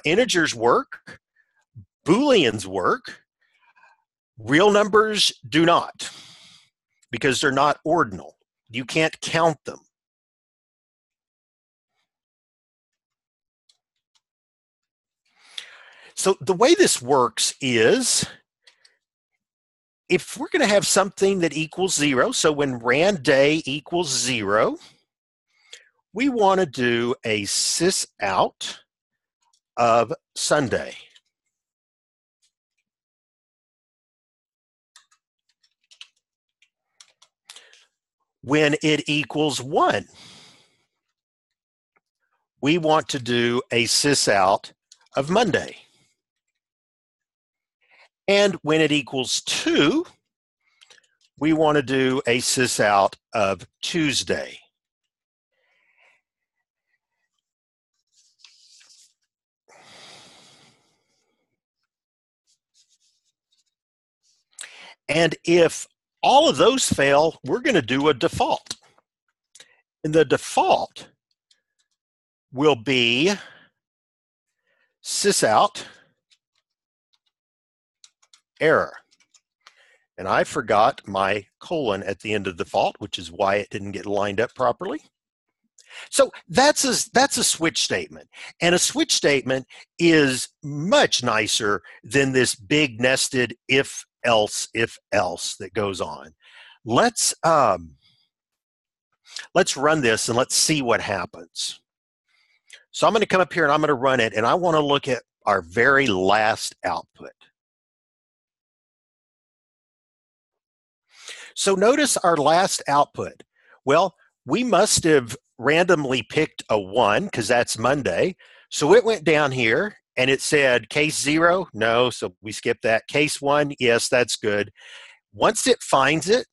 Speaker 1: Integers work, Booleans work. Real numbers do not, because they're not ordinal. You can't count them. So the way this works is, if we're going to have something that equals 0, so when rand day equals 0, we want to do a sys out of Sunday. When it equals 1, we want to do a sys out of Monday. And when it equals 2, we want to do a sys out of Tuesday. And if all of those fail, we're going to do a default. And the default will be sys out error. And I forgot my colon at the end of default, which is why it didn't get lined up properly. So that's a switch statement. And a switch statement is much nicer than this big nested if else that goes on. Let's run this and let's see what happens. So I'm going to come up here and I'm going to run it, and I want to look at our very last output. So notice our last output. Well, we must have randomly picked a 1 because that's Monday. So it went down here and it said case 0, no, so we skipped that. Case 1, yes, that's good. Once it finds it,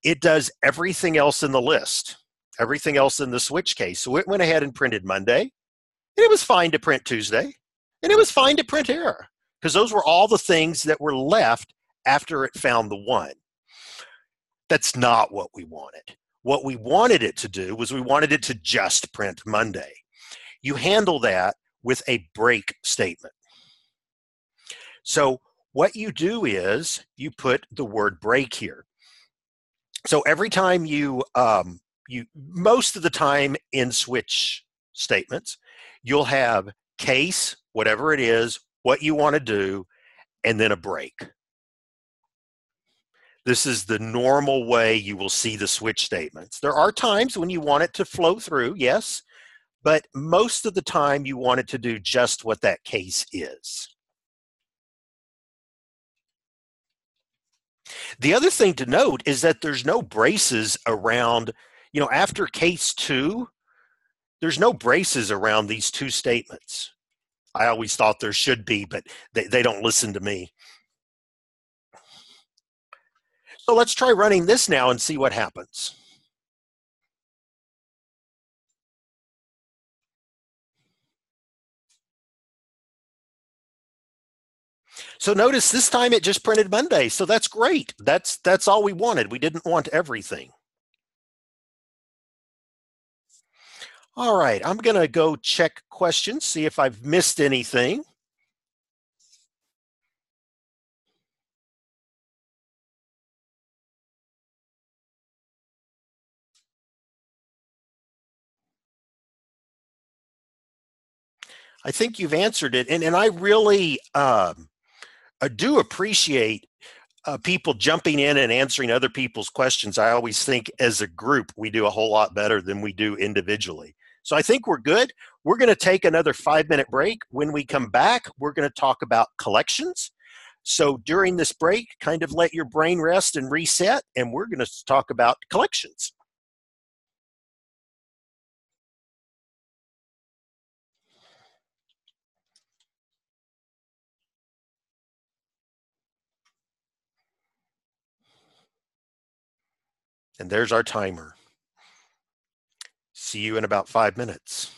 Speaker 1: it does everything else in the list, everything else in the switch case. So it went ahead and printed Monday, and it was fine to print Tuesday, and it was fine to print error, because those were all the things that were left after it found the 1. That's not what we wanted. What we wanted it to do was we wanted it to just print Monday. You handle that with a break statement. So what you do is you put the word break here. So every time most of the time in switch statements, you'll have case, whatever it is, what you want to do, and then a break. This is the normal way you will see the switch statements. There are times when you want it to flow through, yes, but most of the time you want it to do just what that case is. The other thing to note is that there's no braces around, after case 2, there's no braces around these two statements. I always thought there should be, but they don't listen to me. So let's try running this now and see what happens. So notice this time it just printed Monday, so that's great. That's all we wanted. We didn't want everything. All right, I'm going to go check questions, see if I've missed anything. I think you've answered it, and I really I do appreciate people jumping in and answering other people's questions. I always think as a group we do a whole lot better than we do individually. So I think we're good. We're going to take another 5-minute break. When we come back, we're going to talk about collections. So during this break, kind of let your brain rest and reset, and we're going to talk about collections. And there's our timer. See you in about 5 minutes.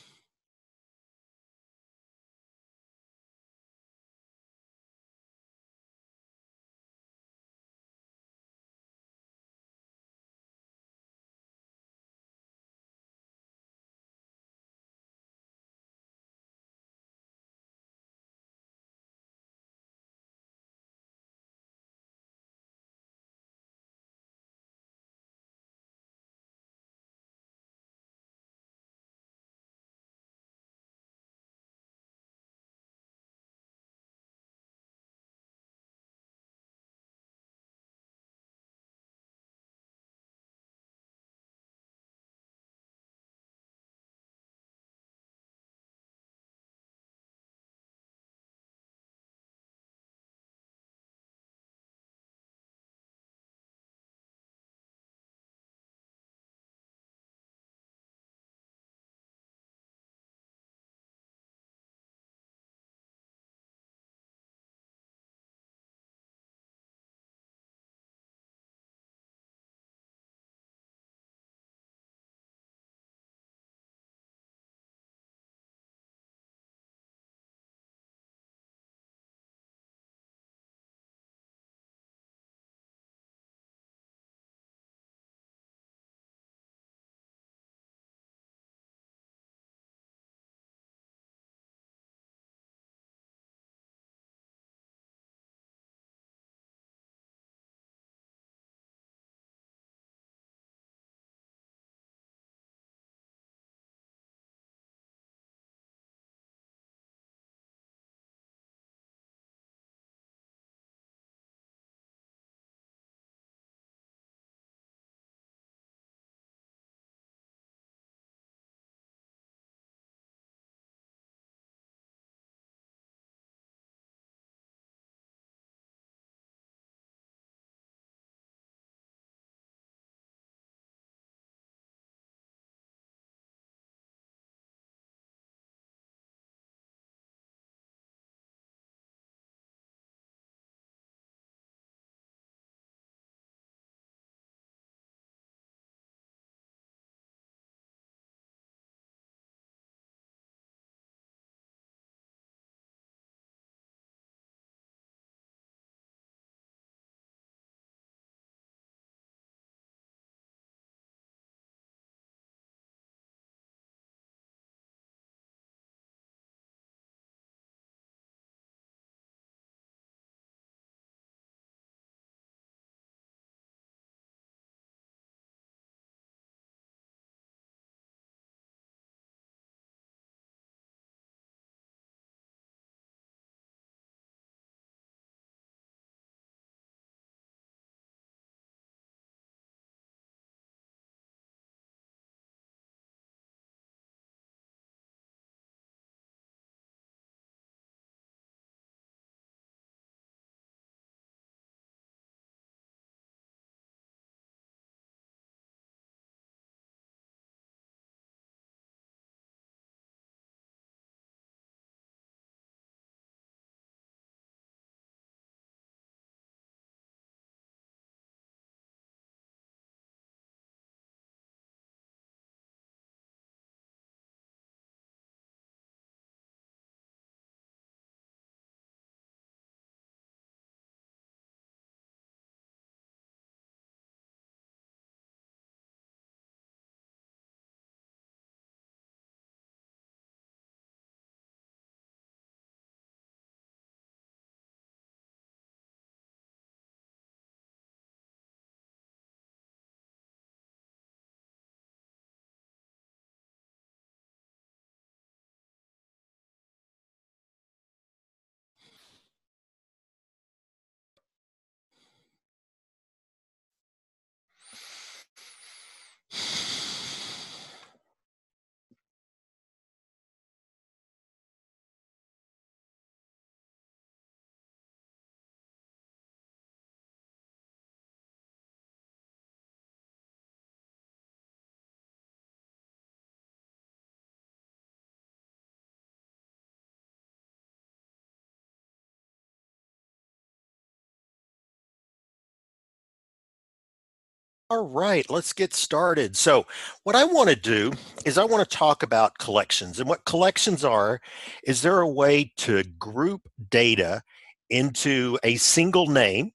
Speaker 1: All right, let's get started. So, what I want to do is I want to talk about collections. And what collections are is there a way to group data into a single name,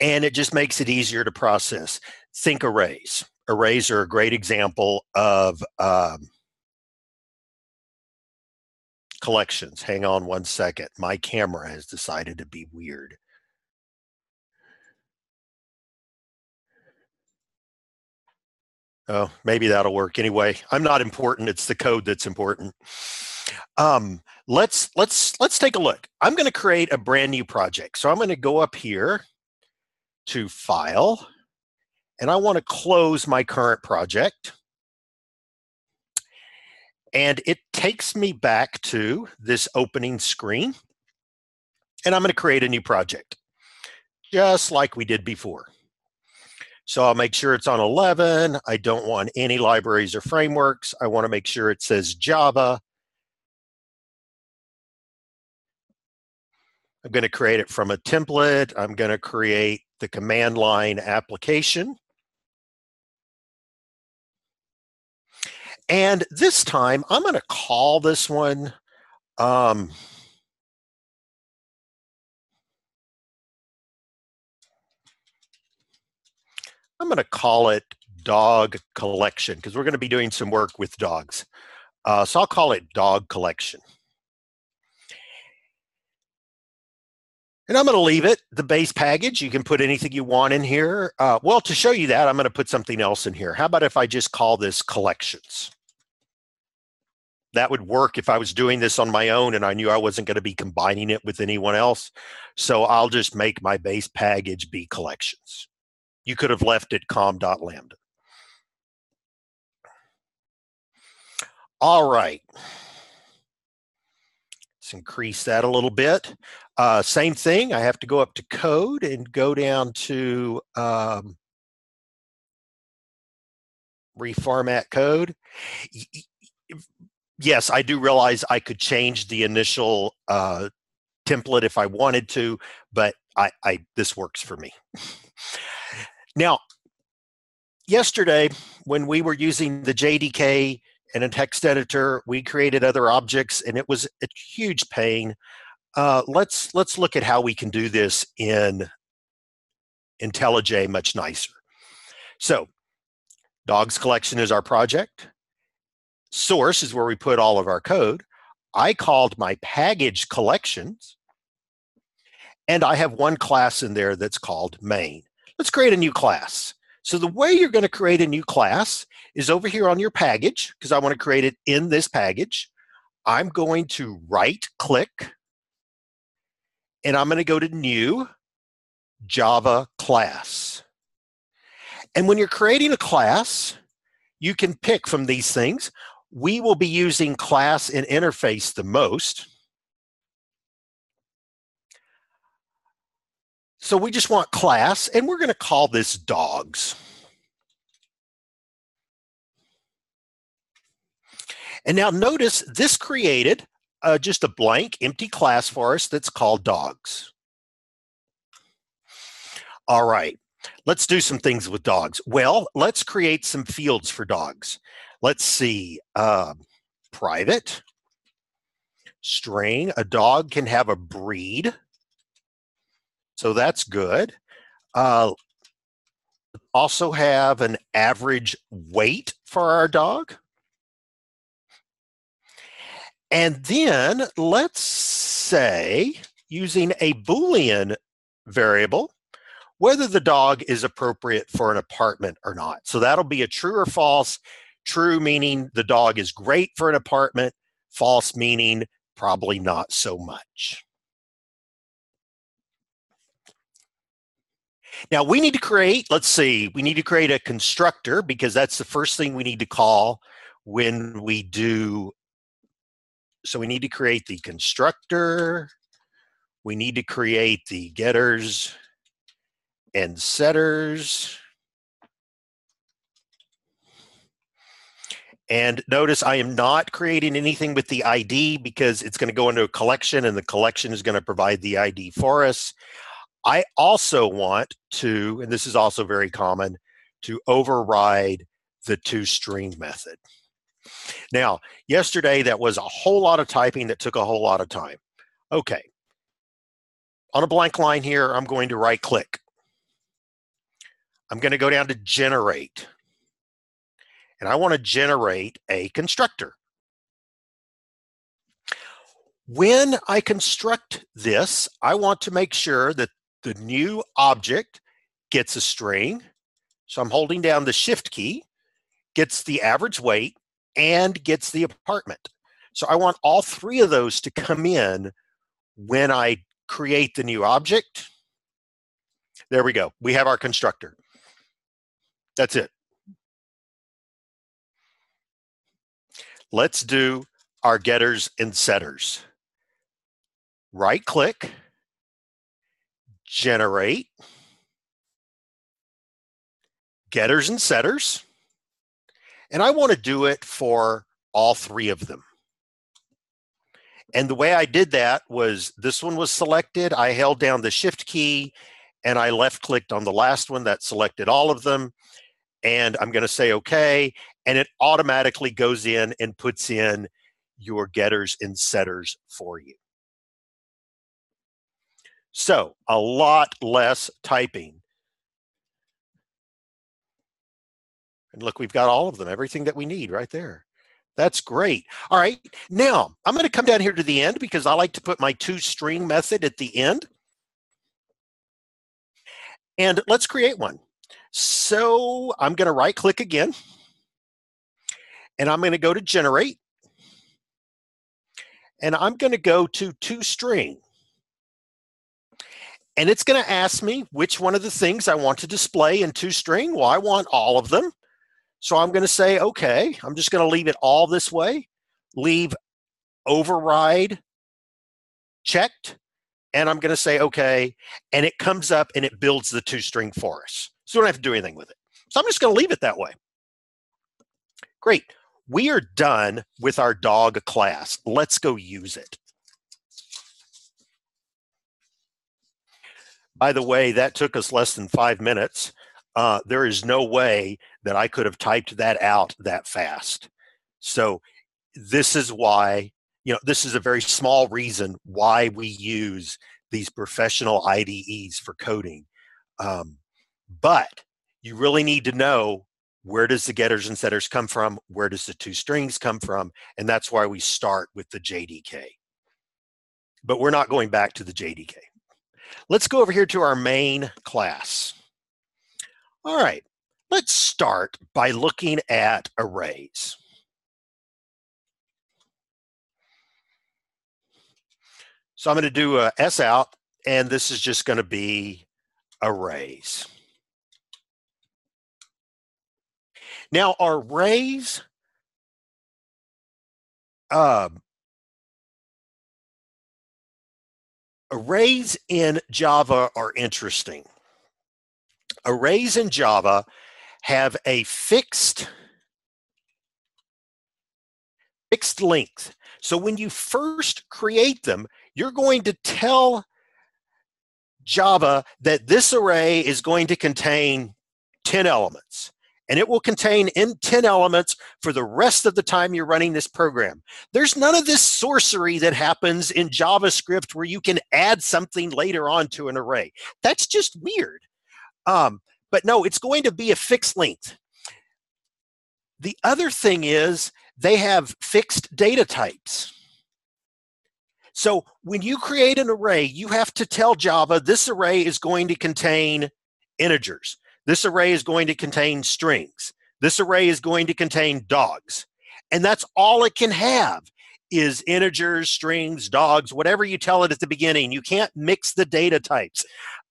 Speaker 1: and it just makes it easier to process. Think arrays. Arrays are a great example of collections. Hang on one second. My camera has decided to be weird. Oh, maybe that'll work. Anyway, I'm not important. It's the code that's important. Let's take a look. I'm going to create a brand new project. So I'm going to go up here to File, and I want to close my current project. And it takes me back to this opening screen, and I'm going to create a new project, just like we did before. So I'll make sure it's on 11. I don't want any libraries or frameworks. I want to make sure it says Java. I'm going to create it from a template. I'm going to create the command line application. And this time, I'm going to call this one I'm going to call it dog collection because we're going to be doing some work with dogs. So I'll call it dog collection. And I'm going to leave it the base package. You can put anything you want in here. Well, to show you that, I'm going to put something else in here. How about if I just call this collections? That would work if I was doing this on my own and I knew I wasn't going to be combining it with anyone else. So I'll just make my base package be collections. You could have left it com.lambda. All right. Let's increase that a little bit. Same thing. I have to go up to code and go down to reformat code. Yes, I do realize I could change the initial template if I wanted to, but this works for me. Now, yesterday, when we were using the JDK and a text editor, we created other objects, and it was a huge pain. Let's look at how we can do this in IntelliJ much nicer. So, dogs collection is our project. Source is where we put all of our code. I called my package collections, and I have one class in there that's called main. Let's create a new class. So the way you're going to create a new class is over here on your package, because I want to create it in this package. I'm going to right-click, and I'm going to go to New Java Class. And when you're creating a class, you can pick from these things. We will be using class and interface the most. So we just want class, and we're going to call this dogs. And now notice this created just a blank, empty class for us that's called dogs. All right, let's do some things with dogs. Well, let's create some fields for dogs. Let's see, private, string, a dog can have a breed. So that's good. Also have an average weight for our dog. And then let's say, using a Boolean variable, whether the dog is appropriate for an apartment or not. So that'll be a true or false. True meaning the dog is great for an apartment. False meaning probably not so much. Now we need to create, let's see, we need to create a constructor because that's the first thing we need to call when we do. So we need to create the constructor. We need to create the getters and setters. And notice I am not creating anything with the ID because it's going to go into a collection and the collection is going to provide the ID for us. I also want to, and this is also very common, to override the toString method. Now, yesterday that was a whole lot of typing that took a whole lot of time. Okay. On a blank line here, I'm going to right click. I'm going to go down to generate. And I want to generate a constructor. When I construct this, I want to make sure that the new object gets a string. So I'm holding down the shift key, gets the average weight, and gets the apartment. So I want all three of those to come in when I create the new object. There we go. We have our constructor. That's it. Let's do our getters and setters. Right click, generate, getters and setters, and I want to do it for all three of them. And the way I did that was this one was selected, I held down the shift key, and I left clicked on the last one that selected all of them, and I'm going to say okay, and it automatically goes in and puts in your getters and setters for you. So a lot less typing. And look, we've got all of them, everything that we need right there. That's great. All right, now I'm going to come down here to the end because I like to put my toString method at the end. And let's create one. So I'm going to right click again. And I'm going to go to generate. And I'm going to go to toString. And it's going to ask me which one of the things I want to display in toString. Well, I want all of them. So I'm going to say, okay, I'm just going to leave it all this way, leave override checked, and I'm going to say, okay, and it comes up and it builds the toString for us. So we don't have to do anything with it. So I'm just going to leave it that way. Great. We are done with our dog class. Let's go use it. By the way, that took us less than 5 minutes. There is no way that I could have typed that out that fast. So this is why, this is a very small reason why we use these professional IDEs for coding. But you really need to know, where does the getters and setters come from? Where does the toStrings come from? And that's why we start with the JDK. But we're not going back to the JDK. Let's go over here to our main class. All right, let's start by looking at arrays. So I'm going to do a S out, and this is just going to be arrays. Now, arrays in Java are interesting. Arrays in Java have a fixed length. So when you first create them, you're going to tell Java that this array is going to contain 10 elements. And it will contain 10 elements for the rest of the time you're running this program. There's none of this sorcery that happens in JavaScript where you can add something later on to an array. That's just weird. But no, it's going to be a fixed length. The other thing is they have fixed data types. So when you create an array, you have to tell Java this array is going to contain integers. This array is going to contain strings. This array is going to contain dogs. And that's all it can have is integers, strings, dogs, whatever you tell it at the beginning. You can't mix the data types.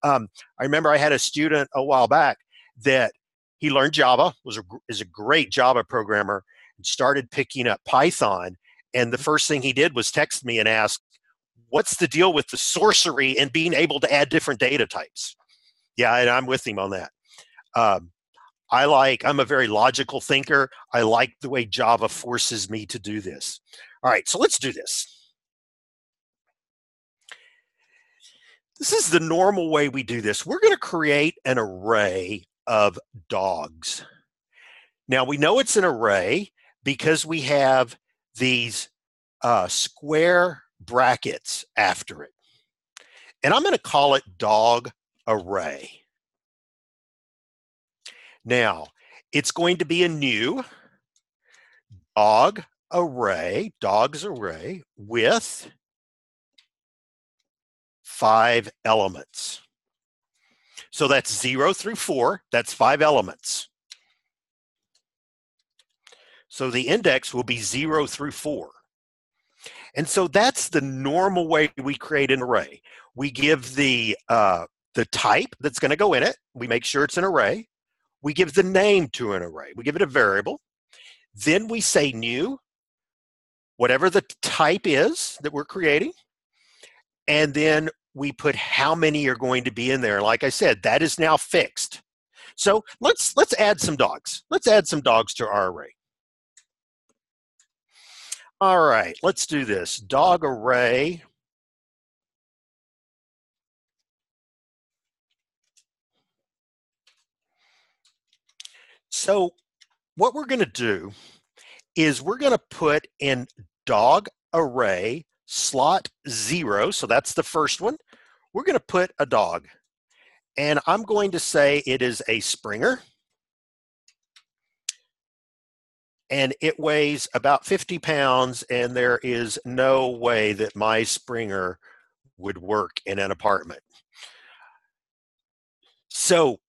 Speaker 1: I remember I had a student a while back that he learned Java, is a great Java programmer, and started picking up Python. And the first thing he did was text me and ask, what's the deal with the sorcery and being able to add different data types? Yeah, and I'm with him on that. I'm a very logical thinker. I like the way Java forces me to do this. All right, so let's do this. This is the normal way we do this. We're going to create an array of dogs. Now we know it's an array because we have these square brackets after it. And I'm going to call it dog array. Now, it's going to be a new dogs array with 5 elements. So that's 0 through 4, that's 5 elements. So the index will be 0 through 4. And so that's the normal way we create an array. We give the type that's going to go in it. We make sure it's an array. We give the name to an array. We give it a variable. Then we say new, whatever the type is that we're creating. And then we put how many are going to be in there. Like I said, that is now fixed. So let's add some dogs. Let's add some dogs to our array. All right, let's do this. Dog array. So what we're going to do is we're going to put in dog array slot 0. So that's the first one. We're going to put a dog. And I'm going to say it is a Springer. And it weighs about 50 pounds, and there is no way that my Springer would work in an apartment. So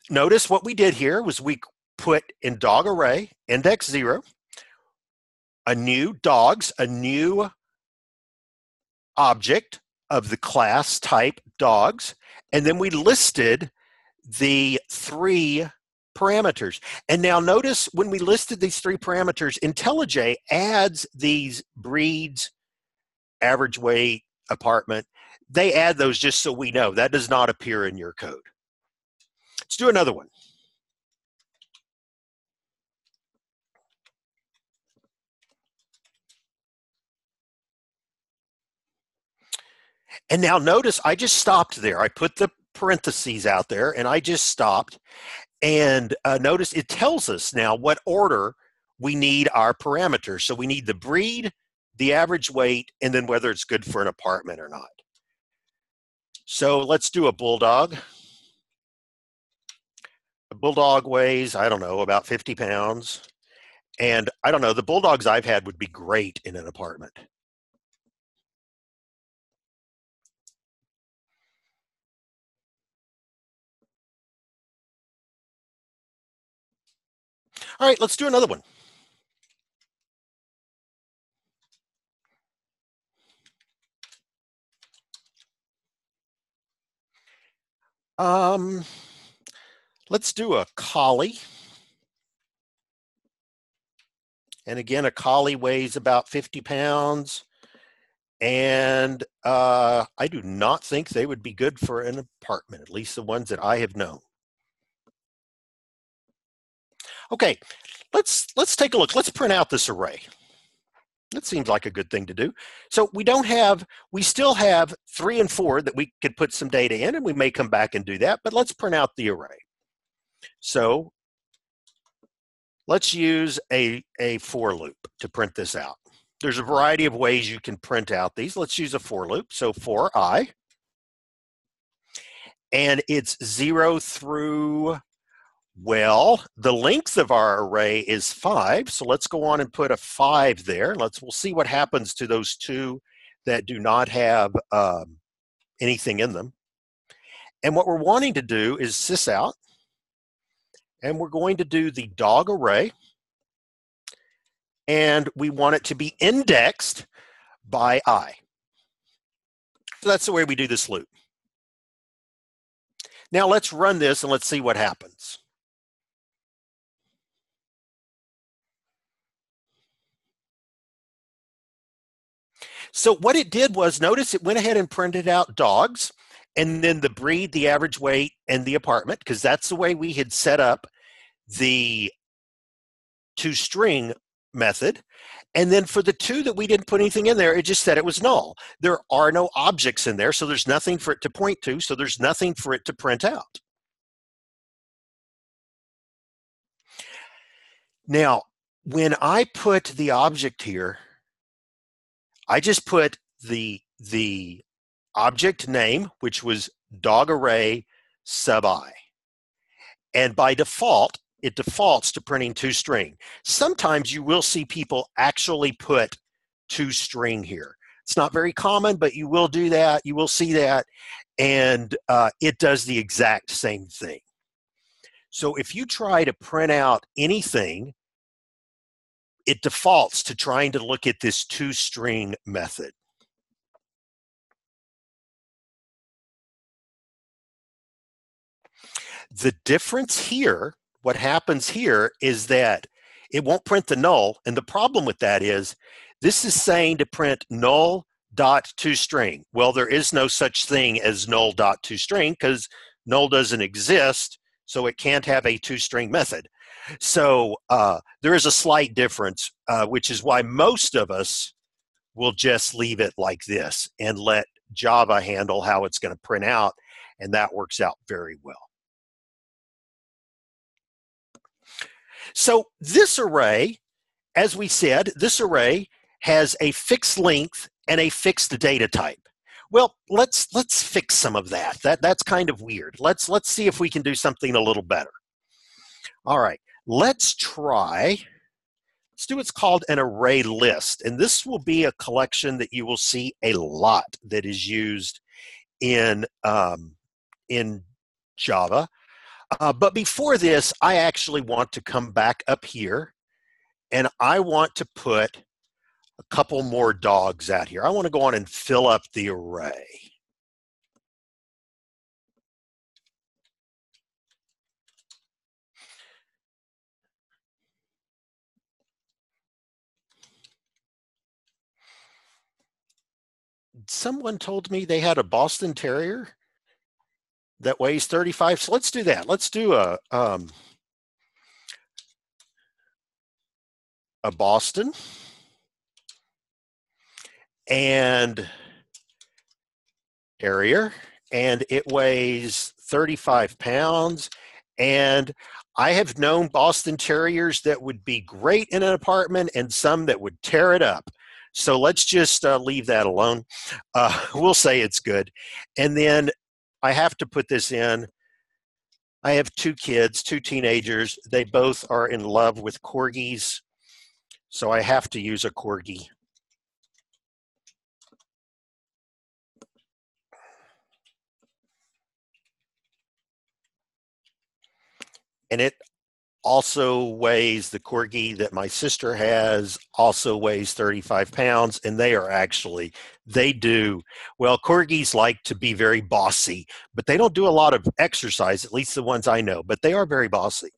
Speaker 1: notice what we did here was we put in dog array, index 0, a new dogs, a new object of the class type dogs, and then we listed the 3 parameters. And now notice when we listed these 3 parameters, IntelliJ adds these breeds, average weight, apartment. They add those just so we know. That does not appear in your code. Let's do another one. And now notice I just stopped there. I put the parentheses out there and I just stopped. And notice it tells us now what order we need our parameters. So we need the breed, the average weight, and then whether it's good for an apartment or not. So let's do a bulldog. A bulldog weighs, I don't know, about 50 pounds. And I don't know, the bulldogs I've had would be great in an apartment. All right, let's do another one. Let's do a collie. And again, a collie weighs about 50 pounds. And I do not think they would be good for an apartment, at least the ones that I have known. Okay, let's take a look. Let's print out this array. That seems like a good thing to do. So we still have 3 and 4 that we could put some data in, and we may come back and do that, but let's print out the array. So let's use a for loop to print this out. There's a variety of ways you can print out these. Let's use a for loop. So for I, and it's 0 through, well, the length of our array is 5. So let's go on and put a 5 there. We'll see what happens to those 2 that do not have anything in them. And what we're wanting to do is sys out, and we're going to do the dog array, and we want it to be indexed by I. So that's the way we do this loop. Now let's run this and let's see what happens. So what it did was, notice it went ahead and printed out dogs, and then the breed, the average weight, and the apartment, because that's the way we had set up the toString method. And then for the 2 that we didn't put anything in there, it just said it was null. There are no objects in there, so there's nothing for it to point to, so there's nothing for it to print out. Now, when I put the object here, I just put the object name, which was dog array sub I. And by default, it defaults to printing toString. Sometimes you will see people actually put toString here. It's not very common, but you will do that. You will see that. And it does the exact same thing. So if you try to print out anything, it defaults to trying to look at this toString method. The difference here, what happens here is that it won't print the null. And the problem with that is this is saying to print null dot toString. Well, there is no such thing as null dot toString because null doesn't exist, so it can't have a toString method. So there is a slight difference, which is why most of us will just leave it like this and let Java handle how it's going to print out, and that works out very well. So this array, as we said, this array has a fixed length and a fixed data type. Well, let's fix some of that. That's kind of weird. Let's see if we can do something a little better. All right, let's do what's called an array list. And this will be a collection that you will see a lot that is used in Java. But before this, I actually want to come back up here and I want to put a couple more dogs out here. I want to go on and fill up the array. Someone told me they had a Boston Terrier that weighs 35. So let's do that. Let's do a Boston and Terrier, and it weighs 35 pounds. And I have known Boston Terriers that would be great in an apartment and some that would tear it up. So let's just leave that alone. We'll say it's good. And then I have to put this in. I have two kids, two teenagers. They both are in love with corgis. So I have to use a corgi. And it also weighs, the corgi that my sister has also weighs 35 pounds, and they are actually, well, corgis like to be very bossy, but they don't do a lot of exercise, at least the ones I know, but they are very bossy.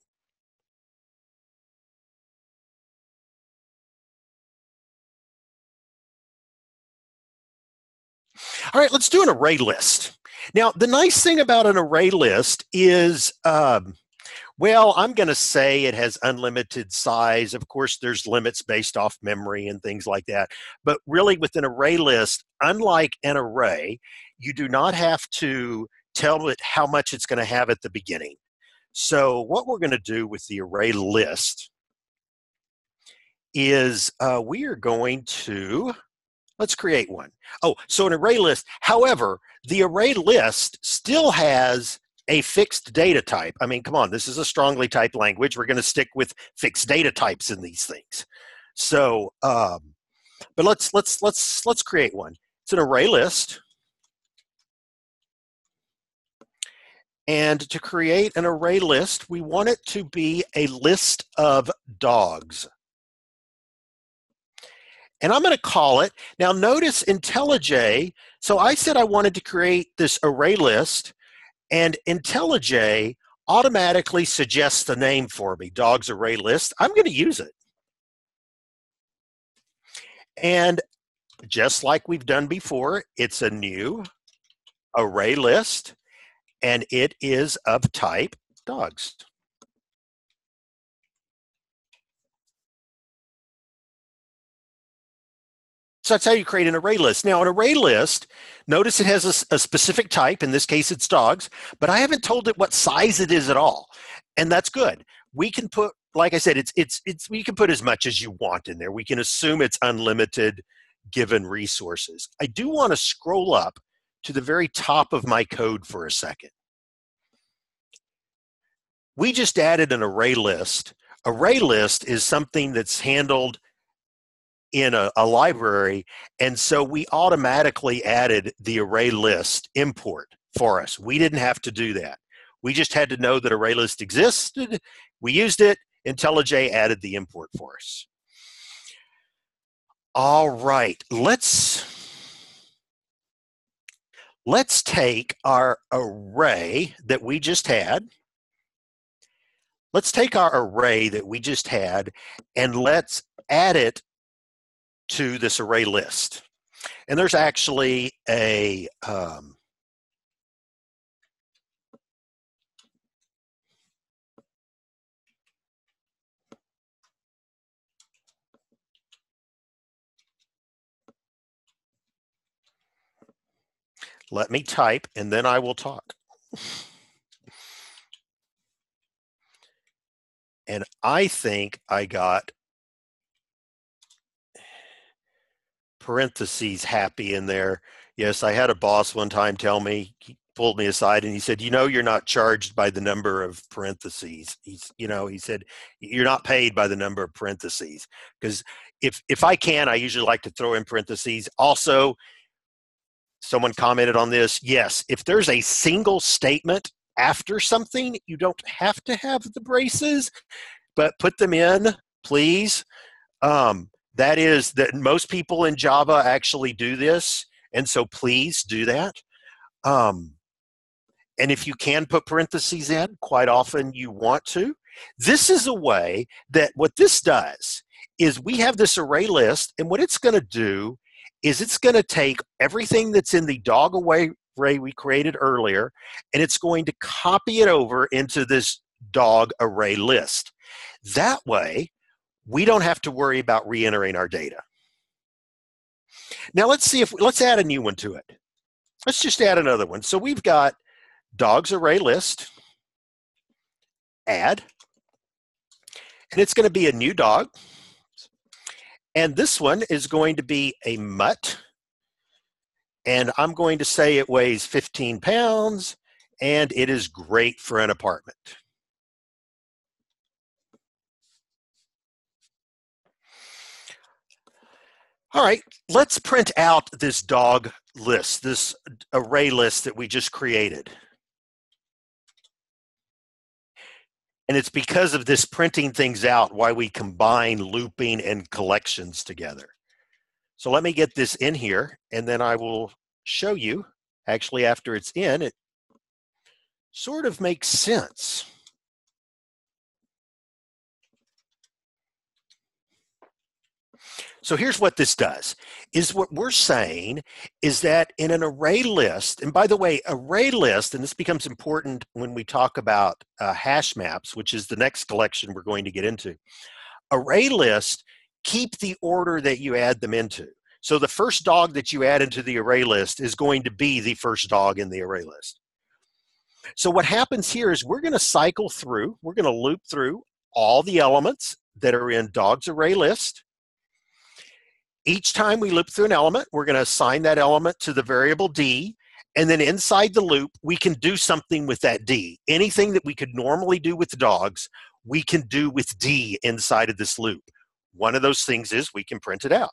Speaker 1: All right, let's do an array list. Now, the nice thing about an array list is, well, I'm going to say it has unlimited size. Of course, there's limits based off memory and things like that. But really, with an array list, unlike an array, you do not have to tell it how much it's going to have at the beginning. So what we're going to do with the array list is we are going to, let's create one. Oh, so an array list. However, the array list still has a fixed data type. I mean, come on, this is a strongly typed language. We're going to stick with fixed data types in these things. So, but let's create one. It's an array list. And to create an array list, we want it to be a list of dogs. And I'm going to call it, now notice IntelliJ, so I said I wanted to create this array list, and IntelliJ automatically suggests the name for me, dogs array list. I'm going to use it. And just like we've done before, it's a new array list, and it is of type dogs. So that's how you create an array list. Now, an array list, notice it has a specific type. In this case, it's dogs, but I haven't told it what size it is at all. And that's good. We can put like I said, it's we can put as much as you want in there. We can assume it's unlimited given resources. I do want to scroll up to the very top of my code for a second. We just added an array list. Array list is something that's handled in a library, and so we automatically added the array list import for us. We didn't have to do that. We just had to know that array list existed. We used it. IntelliJ added the import for us. All right, let's take our array that we just had. Let's take our array that we just had and let's add it to this array list. And there's actually a let me type and then I will talk. And I think I got parentheses happy in there. Yes, I had a boss one time tell me, he pulled me aside and he said, you're not charged by the number of parentheses. He said, you're not paid by the number of parentheses. Because if I can, I usually like to throw in parentheses. Also, someone commented on this. Yes, if there's a single statement after something, you don't have to have the braces, but put them in, please. That is that most people in Java actually do this, and so please do that. And if you can put parentheses in, quite often you want to. This is a way that what this does is we have this array list, and what it's going to do is it's going to take everything that's in the dog array we created earlier, and it's going to copy it over into this dog array list. That way, we don't have to worry about re-entering our data. Now let's add a new one to it. Let's just add another one. So we've got dogs array list, add, and it's going to be a new dog. And this one is going to be a mutt. And I'm going to say it weighs 15 pounds and it is great for an apartment. All right, let's print out this dog list, this array list that we just created. And it's because of this printing things out why we combine looping and collections together. So let me get this in here, and then I will show you. Actually, after it's in, it sort of makes sense. So here's what this does, is what we're saying is that in an array list, and by the way, array list, and this becomes important when we talk about hash maps, which is the next collection we're going to get into. Array list keep the order that you add them into. So the first dog that you add into the array list is going to be the first dog in the array list. So what happens here is we're going to cycle through, we're going to loop through all the elements that are in dogs array list. Each time we loop through an element, we're going to assign that element to the variable D, and then inside the loop, we can do something with that D. Anything that we could normally do with dogs, we can do with D inside of this loop. One of those things is we can print it out.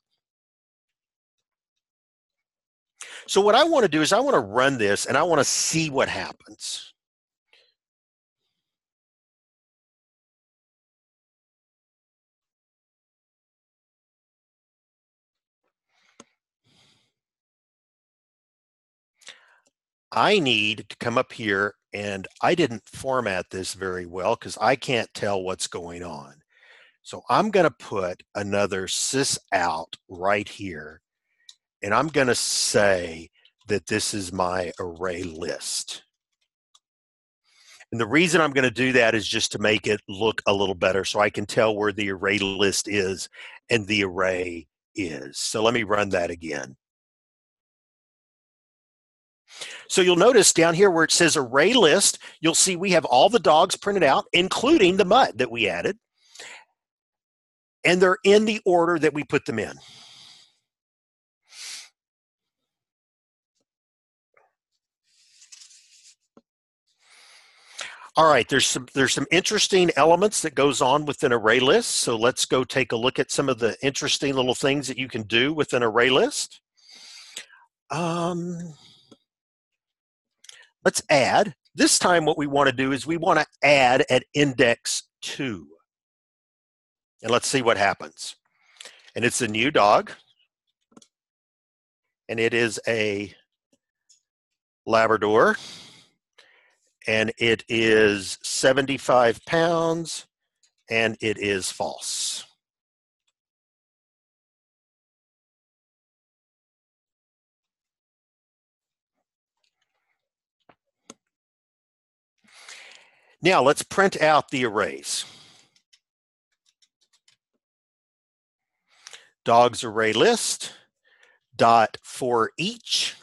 Speaker 1: So what I want to do is I want to run this, and I want to see what happens. I need to come up here, and I didn't format this very well because I can't tell what's going on. So I'm going to put another sysout right here, and I'm going to say that this is my array list. And the reason I'm going to do that is just to make it look a little better so I can tell where the array list is and the array is. So let me run that again. So you'll notice down here where it says array list, you'll see we have all the dogs printed out, including the mutt that we added. and they're in the order that we put them in. All right, there's some interesting elements that goes on with an array list. So let's go take a look at some of the interesting little things that you can do with an array list. Let's add. This time what we want to do is we want to add at index 2. And let's see what happens. And it's a new dog. And it is a Labrador. And it is 75 pounds. And it is false. Now let's print out the arrays. Dogs array list dot for each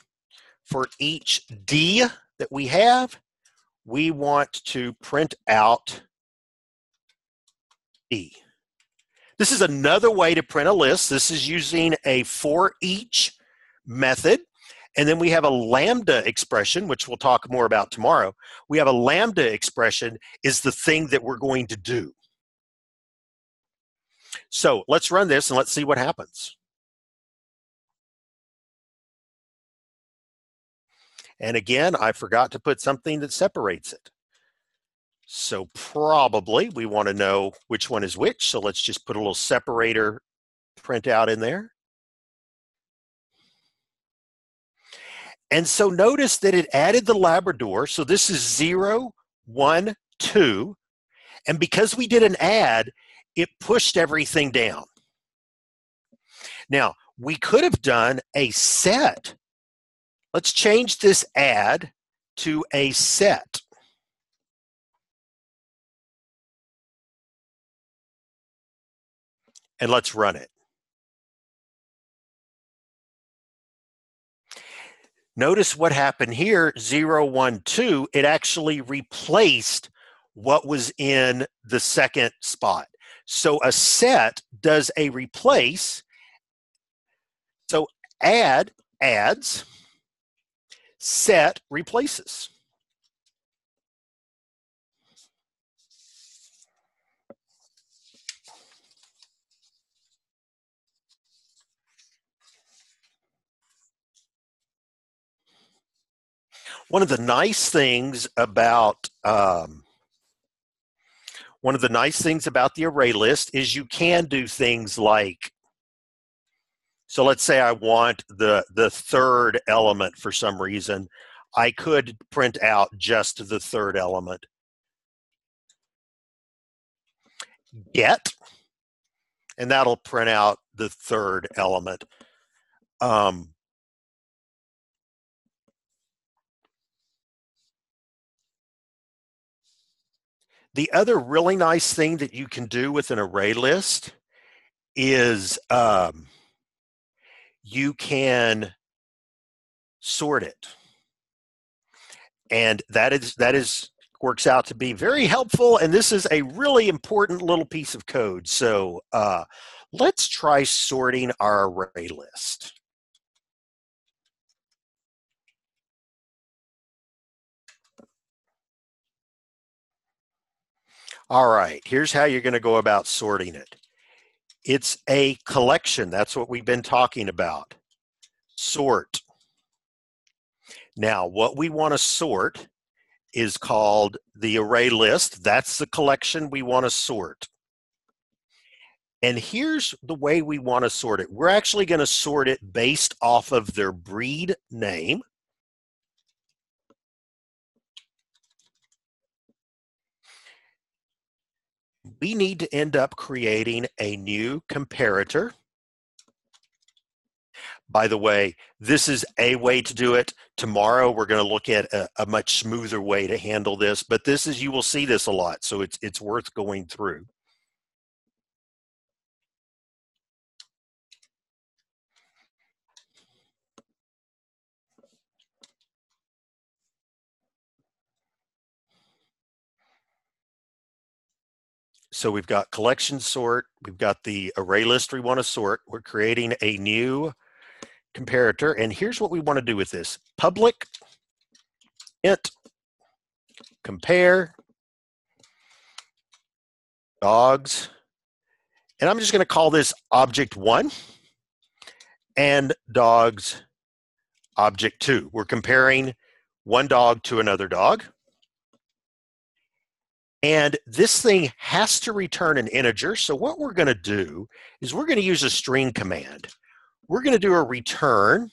Speaker 1: D that we have, we want to print out D. This is another way to print a list. This is using a for each method. And then we have a lambda expression, which we'll talk more about tomorrow. We have a lambda expression is the thing that we're going to do. So let's run this and let's see what happens. And again, I forgot to put something that separates it. So probably we want to know which one is which. So let's just put a little separator printout in there. And so notice that it added the Labrador. So this is 0, 1, 2. And because we did an add, it pushed everything down. Now, we could have done a set. Let's change this add to a set. And let's run it. Notice what happened here, 0, 1, 2, it actually replaced what was in the second spot. So a set does a replace. So add adds, set replaces. One of the nice things about the array list is you can do things like, so let's say I want the third element for some reason. I could print out just the third element. Get, and that'll print out the third element. The other really nice thing that you can do with an array list is you can sort it. And that works out to be very helpful. And this is a really important little piece of code. So let's try sorting our array list. All right, here's how you're going to go about sorting it. It's a collection. That's what we've been talking about. Sort. Now, what we want to sort is called the array list. That's the collection we want to sort. And here's the way we want to sort it. We're actually going to sort it based off of their breed name. We need to end up creating a new comparator. By the way, this is a way to do it. Tomorrow, we're going to look at a much smoother way to handle this, but this is, you will see this a lot, so it's worth going through. So we've got collection sort, we've got the array list we want to sort. We're creating a new comparator, and here's what we want to do with this. Public int compare dogs, and I'm just going to call this object1 and dogs object2. We're comparing one dog to another dog. And this thing has to return an integer. So what we're going to do is we're going to use a string command. We're going to do a return.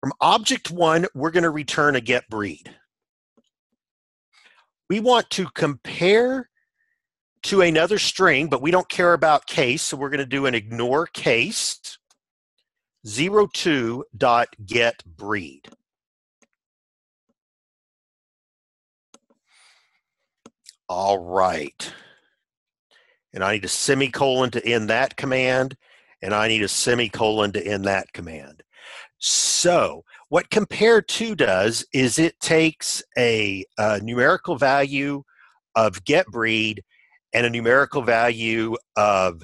Speaker 1: From object1, we're going to return a get breed. We want to compare to another string, but we don't care about case, so we're going to do an ignore case, 02.getBreed. All right. And I need a semicolon to end that command, and I need a semicolon to end that command. So what compare to does is it takes a numerical value of get breed and a numerical value of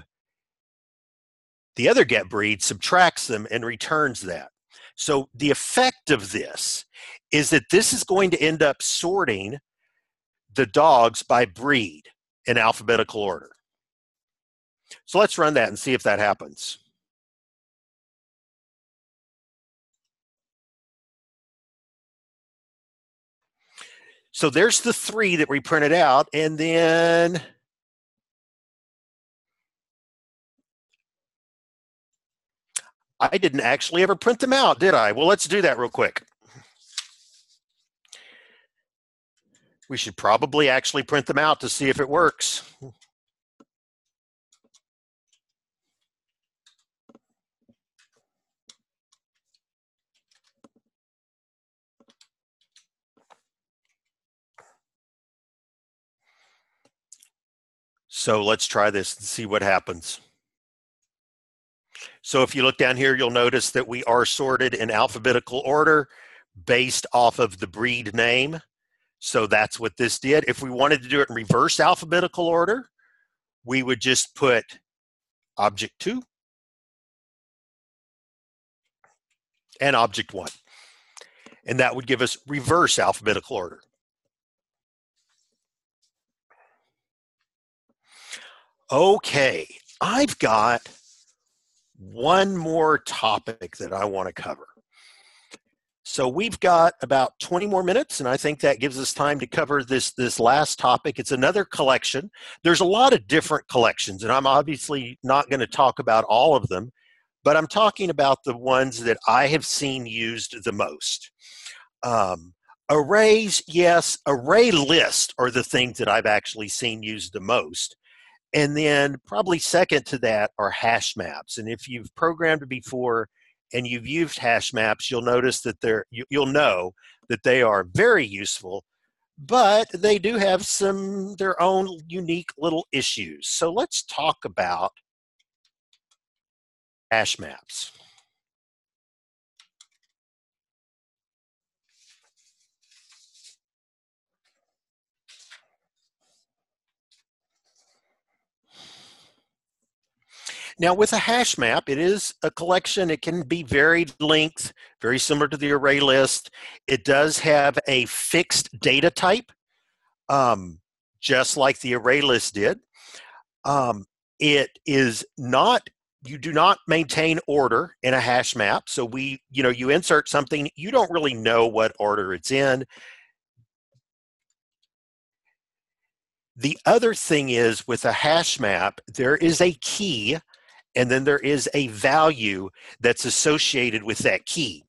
Speaker 1: the other get breed, subtracts them, and returns that. So the effect of this is that this is going to end up sorting the dogs by breed in alphabetical order. So let's run that and see if that happens. So there's the 3 that we printed out, and then I didn't actually ever print them out, did I? Well, let's do that real quick. We should probably actually print them out to see if it works. So let's try this and see what happens. So if you look down here, you'll notice that we are sorted in alphabetical order based off of the breed name. So that's what this did. If we wanted to do it in reverse alphabetical order, we would just put object2 and object1. And that would give us reverse alphabetical order. Okay, I've got one more topic that I want to cover. So we've got about 20 more minutes, and I think that gives us time to cover this last topic. It's another collection. There's a lot of different collections, and I'm obviously not going to talk about all of them, but I'm talking about the ones that I have seen used the most. Arrays, yes, array list are the things that I've actually seen used the most. And then probably second to that are hash maps. And if you've programmed before and you've used hash maps, you'll notice that you'll know that they are very useful, but they do have their own unique little issues. So let's talk about hash maps. Now, with a hash map, it is a collection. It can be varied length, very similar to the array list. It does have a fixed data type, just like the array list did. It is not, you do not maintain order in a hash map. So you insert something, you don't really know what order it's in. The other thing is with a hash map, there is a key and then there is a value that's associated with that key.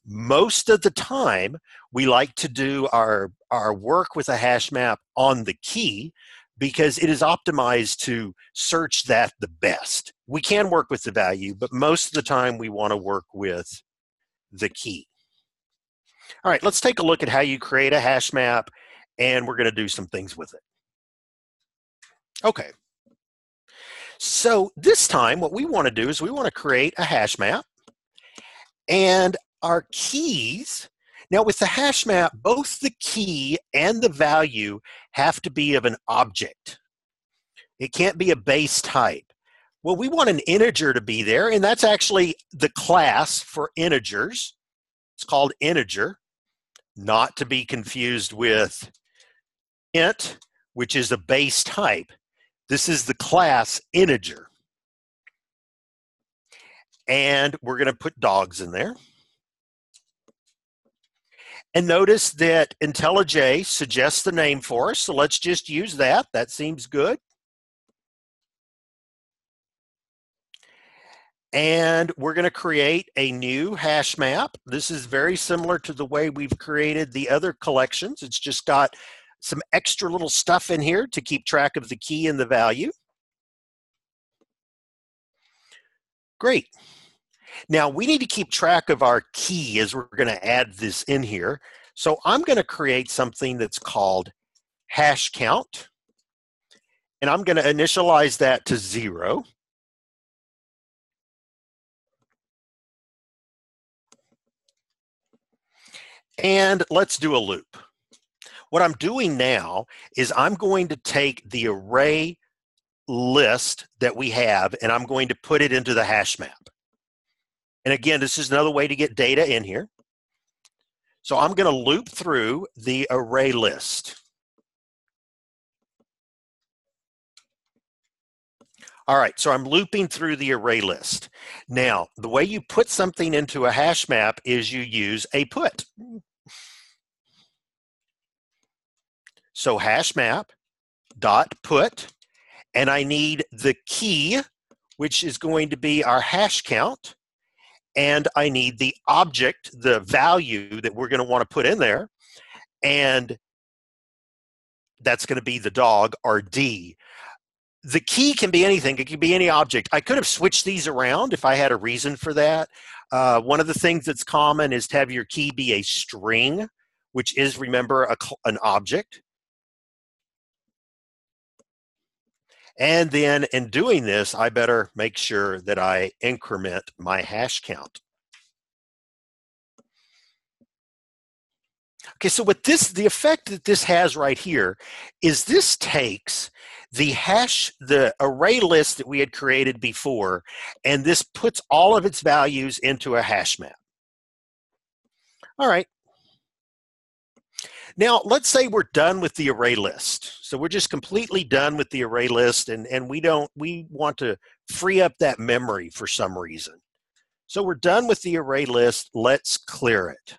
Speaker 1: Most of the time, we like to do our work with a hash map on the key because it is optimized to search that the best. We can work with the value, but most of the time we want to work with the key. All right, let's take a look at how you create a hash map, and we're going to do some things with it. Okay. So this time, what we want to do is we want to create a hash map, and our keys, Now with the hash map, both the key and the value have to be of an object. It can't be a base type. Well, we want an integer to be there, and that's actually the class for integers. It's called integer, not to be confused with int, which is a base type. This is the class integer. And we're going to put dogs in there. And notice that IntelliJ suggests the name for us, so let's just use that. That seems good. And we're going to create a new hash map. This is very similar to the way we've created the other collections. It's just got some extra little stuff in here to keep track of the key and the value. Great. Now we need to keep track of our key as we're going to add this in here. So I'm going to create something that's called hash count. And I'm going to initialize that to 0. And let's do a loop. What I'm doing now is I'm going to take the array list that we have and I'm going to put it into the hash map. And again, this is another way to get data in here. So I'm going to loop through the array list. All right, so I'm looping through the array list. Now, the way you put something into a hash map is you use a put. So hash map dot put, and I need the key, which is going to be our hash count, and I need the object, the value that we're going to want to put in there, and that's going to be the dog, or D. The key can be anything. It can be any object. I could have switched these around if I had a reason for that. One of the things that's common is to have your key be a string, which is, remember, an object. And then in doing this, I better make sure that I increment my hash count. Okay, so what the effect that this has right here is this takes the array list that we had created before, and this puts all of its values into a hash map. All right. Now, let's say we're done with the array list. So we're just completely done with the array list, and we want to free up that memory for some reason. So we're done with the array list. Let's clear it.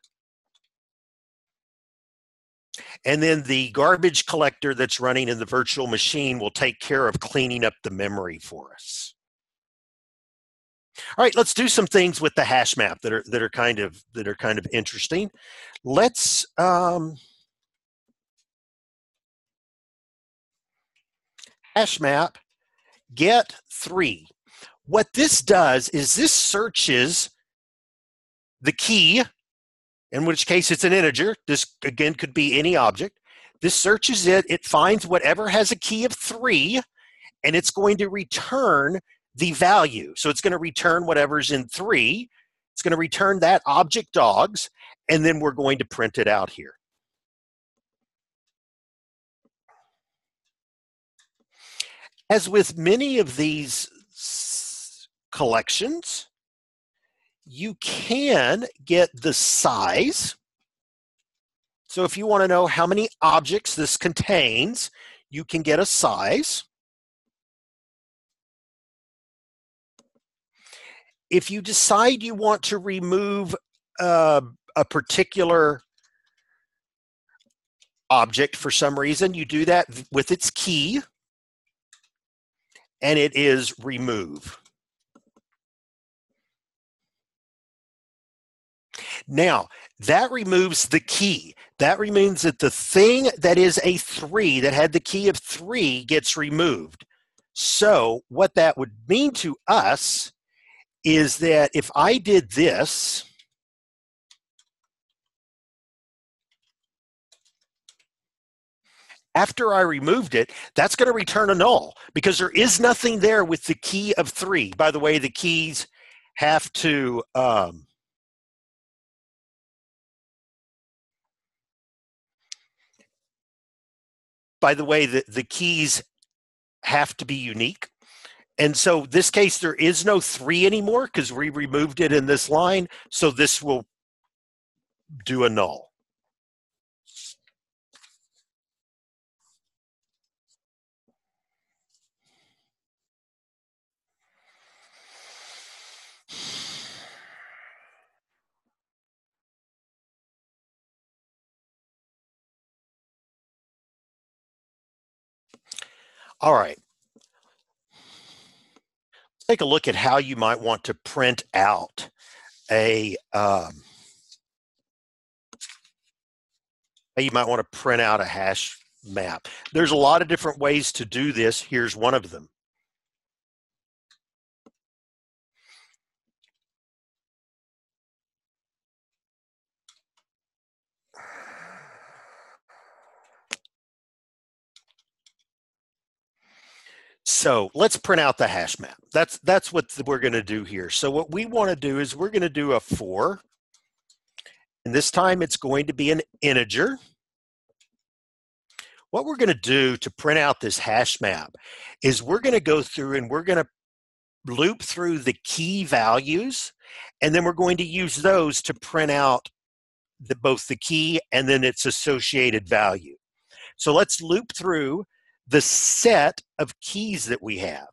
Speaker 1: And then the garbage collector that's running in the virtual machine will take care of cleaning up the memory for us. All right, let's do some things with the hash map that are kind of interesting. Let's hash map get 3. What this does is this searches the key, in which case it's an integer. This, again, could be any object. This searches it. It finds whatever has a key of 3, and it's going to return the value. So it's going to return whatever's in 3. It's going to return that object dogs, and then we're going to print it out here. As with many of these collections, you can get the size. So if you want to know how many objects this contains, you can get a size. If you decide you want to remove a particular object for some reason, you do that with its key, and it is remove. Now, that removes the key. That means that the thing that is a 3, that had the key of 3, gets removed. So what that would mean to us is that if I did this, after I removed it, that's going to return a null because there is nothing there with the key of 3. By the way, the keys have to by the way, the keys have to be unique. And so this case, there is no 3 anymore because we removed it in this line. So this will do a null. All right. Let's take a look at how you might want to print out a hash map. There's a lot of different ways to do this. Here's one of them. So let's print out the hash map. That's what we're going to do here. So what we want to do is we're going to do a 4. And this time it's going to be an integer. What we're going to do to print out this hash map is we're going to go through and we're going to loop through the key values, and then we're going to use those to print out both the key and then its associated value. So let's loop through the set of keys that we have.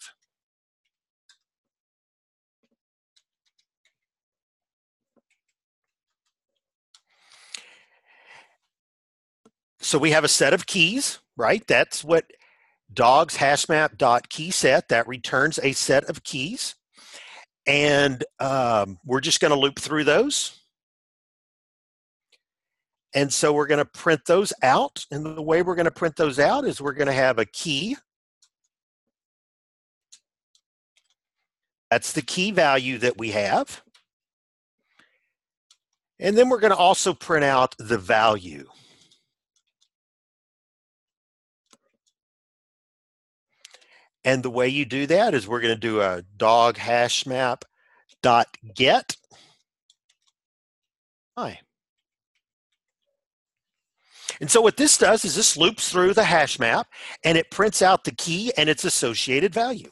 Speaker 1: So we have a set of keys, right? That's what dogs hashmap.keyset, that returns a set of keys. And we're just going to loop through those. And so we're going to print those out. And the way we're going to print those out is we're going to have a key. That's the key value that we have. And then we're going to also print out the value. And the way you do that is we're going to do a dog hashmap.get. Hi. And so what this does is this loops through the hash map and it prints out the key and its associated value.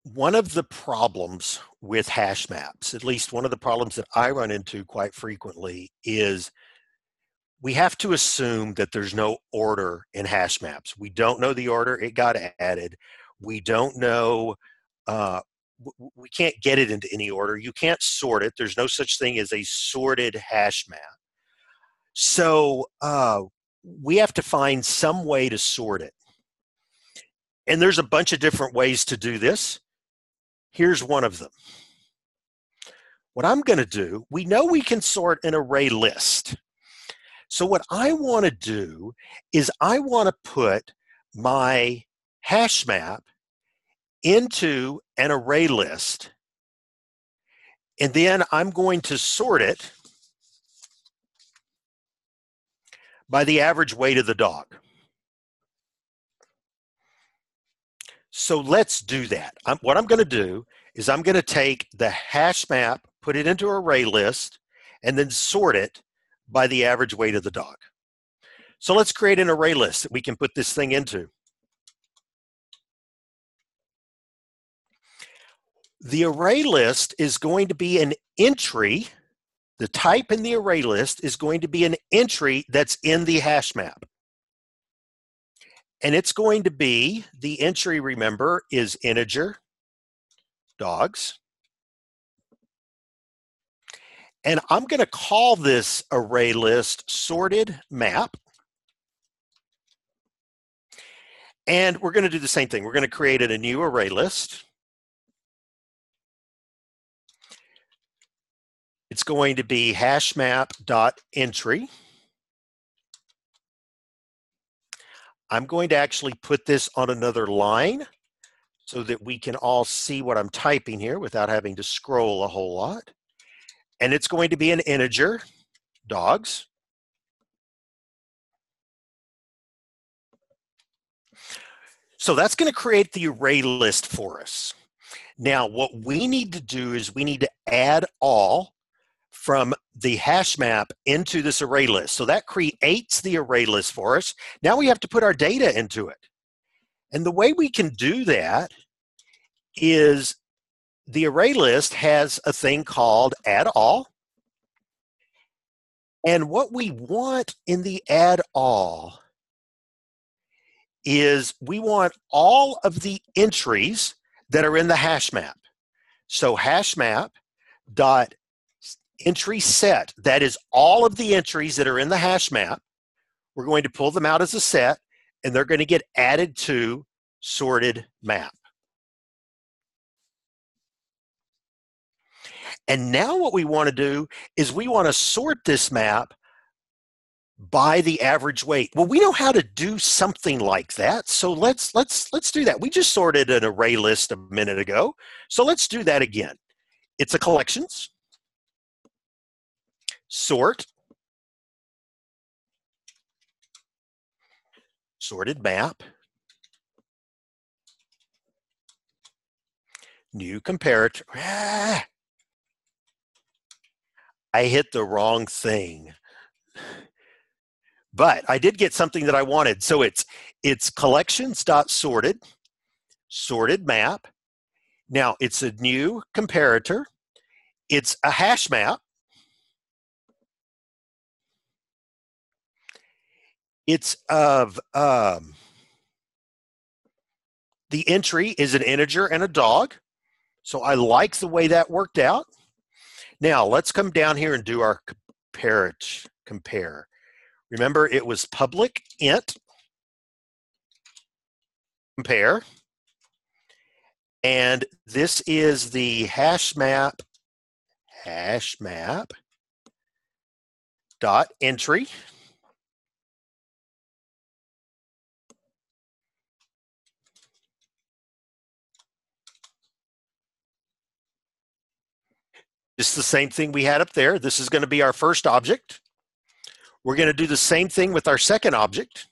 Speaker 1: One of the problems with hash maps, at least one of the problems that I run into quite frequently, is we have to assume that there's no order in hash maps. We don't know the order it got added. We don't know, we can't get it into any order. You can't sort it. There's no such thing as a sorted hash map. So we have to find some way to sort it. And there's a bunch of different ways to do this. Here's one of them. What I'm going to do, we know we can sort an array list. So what I want to do is I want to put my hash map into an array list, and then I'm going to sort it by the average weight of the dog. So let's do that. What I'm going to do is I'm going to take the hash map, put it into an array list, and then sort it by the average weight of the dog. So let's create an array list that we can put this thing into. The array list is going to be an entry. The type in the array list is going to be an entry that's in the hash map. And it's going to be, the entry, remember, is integer, dogs. And I'm going to call this array list sorted map. And we're going to do the same thing. We're going to create a new array list. It's going to be hashmap.entry. I'm going to actually put this on another line so that we can all see what I'm typing here without having to scroll a whole lot. And it's going to be an integer, dogs. So that's going to create the array list for us. Now, what we need to do is we need to add all from the hash map into this array list. So that creates the array list for us. Now we have to put our data into it. And the way we can do that is the array list has a thing called add all. And what we want in the add all is we want all of the entries that are in the hash map. So hash map dot entry set, that is all of the entries that are in the hash map. We're going to pull them out as a set, and they're going to get added to sorted map. And now what we want to do is we want to sort this map by the average weight. Well, we know how to do something like that, so let's do that. We just sorted an array list a minute ago, so let's do that again. It's a collections, sort, sorted map, new comparator. I hit the wrong thing. But I did get something that I wanted. So it's collections.sorted, sorted map. Now it's a new comparator. It's a hash map. It's of the entry is an integer and a dog. So I like the way that worked out. Now let's come down here and do our compare. Remember, it was public int compare, and this is the hash map dot entry. It's the same thing we had up there. This is going to be our first object. We're going to do the same thing with our second object.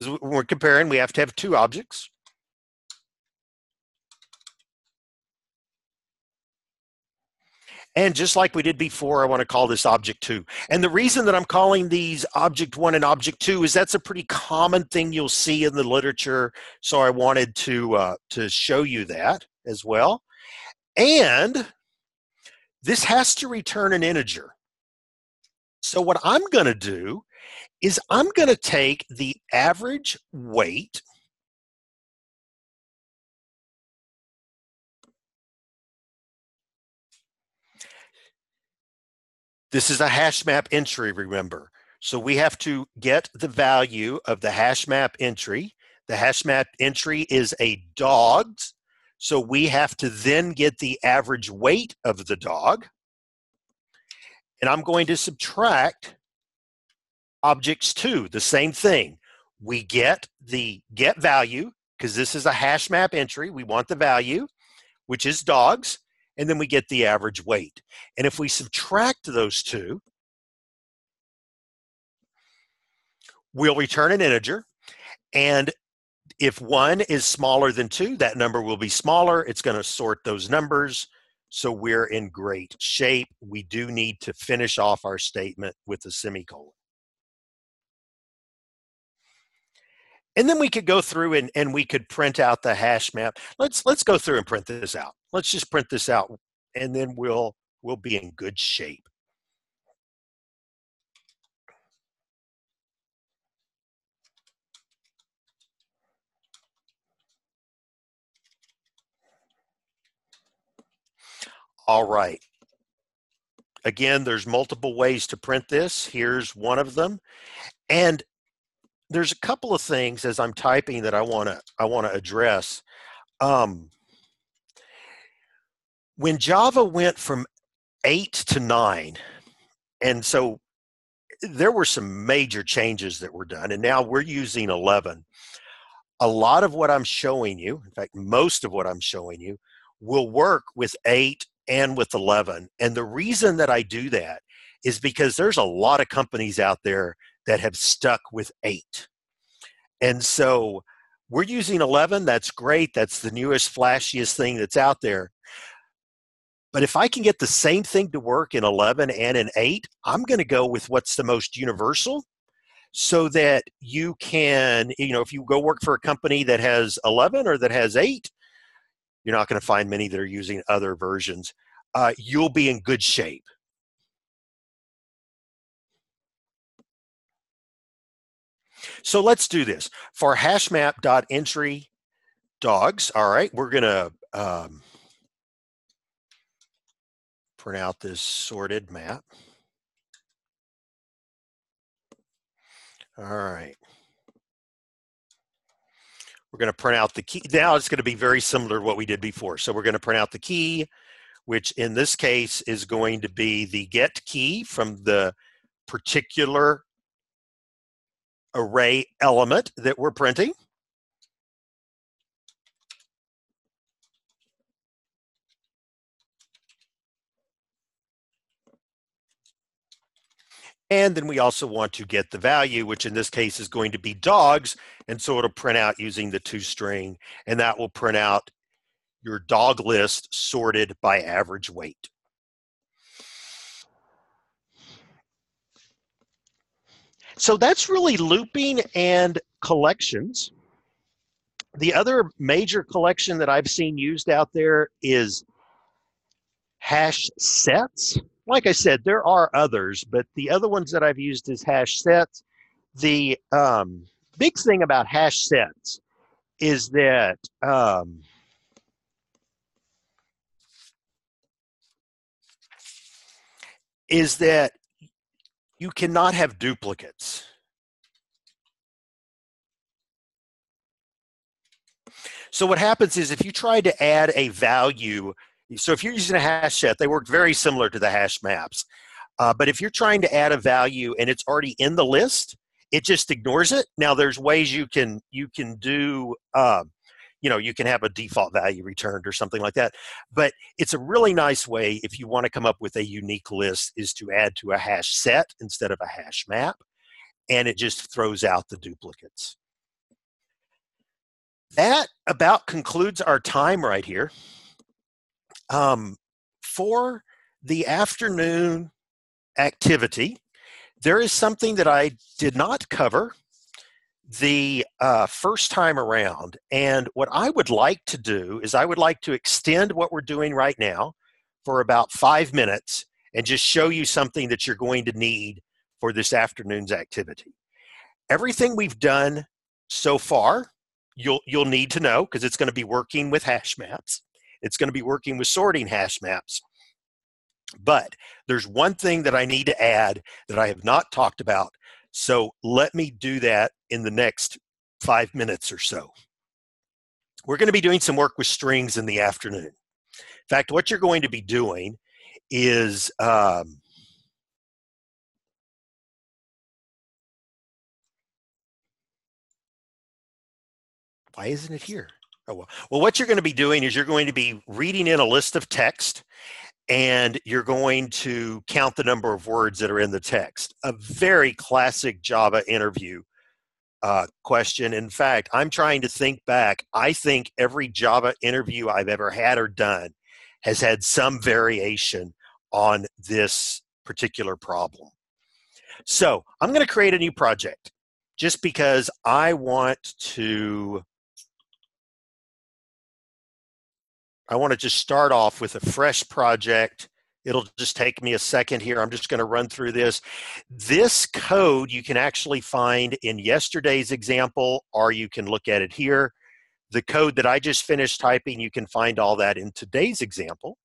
Speaker 1: When we're comparing, we have to have two objects. And just like we did before, I want to call this object 2. And the reason that I'm calling these object 1 and object 2 is that's a pretty common thing you'll see in the literature. So I wanted to show you that as well. And this has to return an integer. So what I'm going to do is I'm going to take the average weight This is a hash map entry, remember. So we have to get the value of the hash map entry. The hash map entry is a dog's. So we have to then get the average weight of the dog. And I'm going to subtract objects 2, the same thing. We get the get value, because this is a hash map entry. We want the value, which is dogs, and then we get the average weight. And if we subtract those two, we'll return an integer. And if 1 is smaller than 2, that number will be smaller. It's going to sort those numbers. So we're in great shape. We do need to finish off our statement with a semicolon. And then we could go through and we could print out the hash map. Let's go through and print this out. Let's just print this out, and then we'll be in good shape. All right. Again, there's multiple ways to print this. Here's one of them. And there's a couple of things as I'm typing that I want to address. When Java went from 8 to 9, and so there were some major changes that were done, and now we're using 11. A lot of what I'm showing you, in fact, most of what I'm showing you, will work with 8 and with 11. And the reason that I do that is because there's a lot of companies out there that have stuck with 8. And so we're using 11. That's great. That's the newest, flashiest thing that's out there. But if I can get the same thing to work in 11 and in 8, I'm going to go with what's the most universal so that you can, if you go work for a company that has 11 or that has 8, you're not going to find many that are using other versions. You'll be in good shape. So let's do this. For hashmap.entry dogs, all right, we're going to print out this sorted map. All right. We're going to print out the key. Now it's going to be very similar to what we did before. So we're going to print out the key, which in this case is going to be the get key from the particular array element that we're printing. And then we also want to get the value, which in this case is going to be dogs. And so it'll print out using the toString, and that will print out your dog list sorted by average weight. So that's really looping and collections. The other major collection that I've seen used out there is hash sets. Like I said, there are others, but the other ones that I've used is hash sets. The big thing about hash sets is that you cannot have duplicates. So what happens is if you try to add a value, so if you're using a hash set, they work very similar to the hash maps. But if you're trying to add a value and it's already in the list, it just ignores it. Now there's ways you can do, you can have a default value returned or something like that. But it's a really nice way if you want to come up with a unique list is to add to a hash set instead of a hash map, and it just throws out the duplicates. That about concludes our time right here. For the afternoon activity, there is something that I did not cover the first time around. And what I would like to do is I would like to extend what we're doing right now for about 5 minutes and just show you something that you're going to need for this afternoon's activity. Everything we've done so far, you'll need to know because it's going to be working with hash maps. It's going to be working with sorting hash maps. But there's one thing that I need to add that I have not talked about. So let me do that in the next 5 minutes or so. We're going to be doing some work with strings in the afternoon. In fact, what you're going to be doing is why isn't it here? Oh, well, what you're going to be doing is you're going to be reading in a list of text, and you're going to count the number of words that are in the text. A very classic Java interview question. In fact, I'm trying to think back. I think every Java interview I've ever had or done has had some variation on this particular problem. So I'm going to create a new project just because I want to just start off with a fresh project. It'll just take me a second here. I'm just going to run through this. This code you can actually find in yesterday's example, or you can look at it here. The code that I just finished typing, you can find all that in today's example.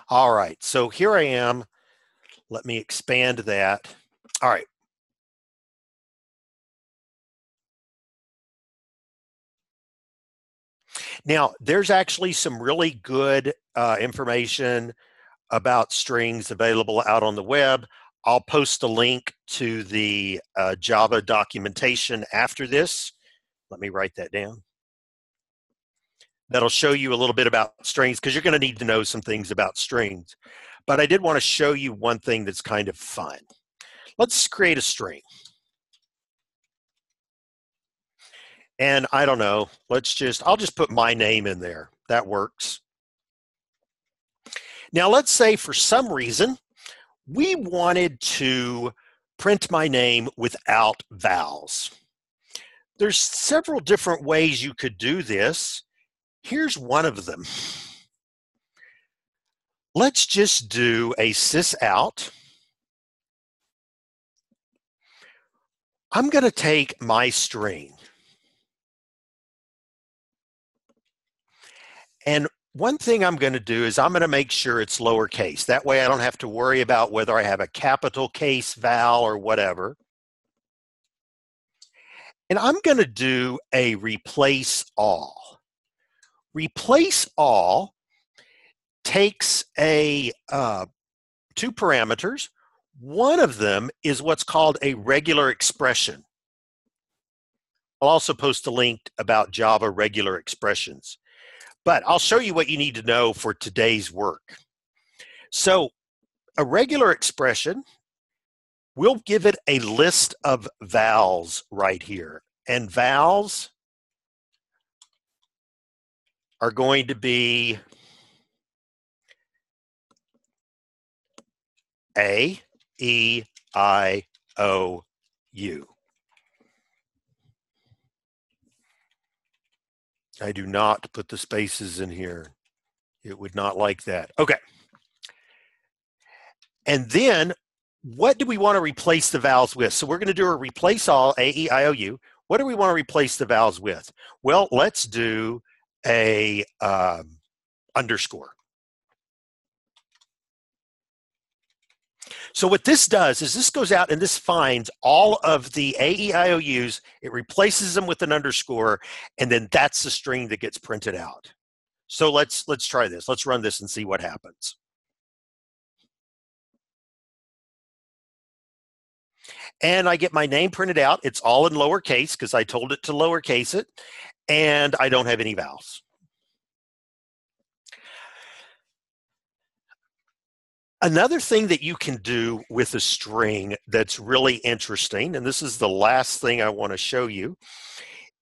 Speaker 1: All right, so here I am. Let me expand that. All right. Now, there's actually some really good information about strings available out on the web. I'll post a link to the Java documentation after this. Let me write that down. That'll show you a little bit about strings, because you're going to need to know some things about strings. But I did want to show you one thing that's kind of fun. Let's create a string. And I don't know, I'll just put my name in there. That works. Now let's say for some reason, we wanted to print my name without vowels. There's several different ways you could do this. Here's one of them. Let's just do a sysout. I'm going to take my string. And one thing I'm going to do is I'm going to make sure it's lowercase. That way I don't have to worry about whether I have a capital case vowel or whatever. And I'm going to do a replace all. Replace all takes two parameters. One of them is what's called a regular expression. I'll also post a link about Java regular expressions. But I'll show you what you need to know for today's work. So a regular expression, we'll give it a list of vowels right here. And vowels are going to be A, E, I, O, U. I do not put the spaces in here. It would not like that. Okay. And then what do we want to replace the vowels with? So we're going to do a replace all, A, E, I, O, U. What do we want to replace the vowels with? Well, let's do a underscore. So what this does is this goes out and this finds all of the AEIOUs, it replaces them with an underscore, and then that's the string that gets printed out. So let's try this. Let's run this and see what happens. And I get my name printed out. It's all in lowercase because I told it to lowercase it, and I don't have any vowels. Another thing that you can do with a string that's really interesting, and this is the last thing I want to show you,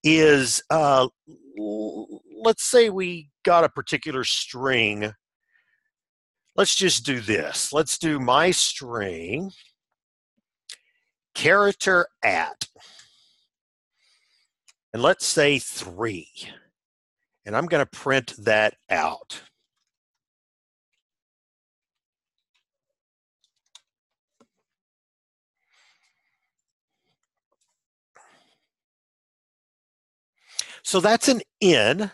Speaker 1: is let's say we got a particular string. Let's just do this. Let's do my string character at, and let's say 3, and I'm going to print that out. So that's an N,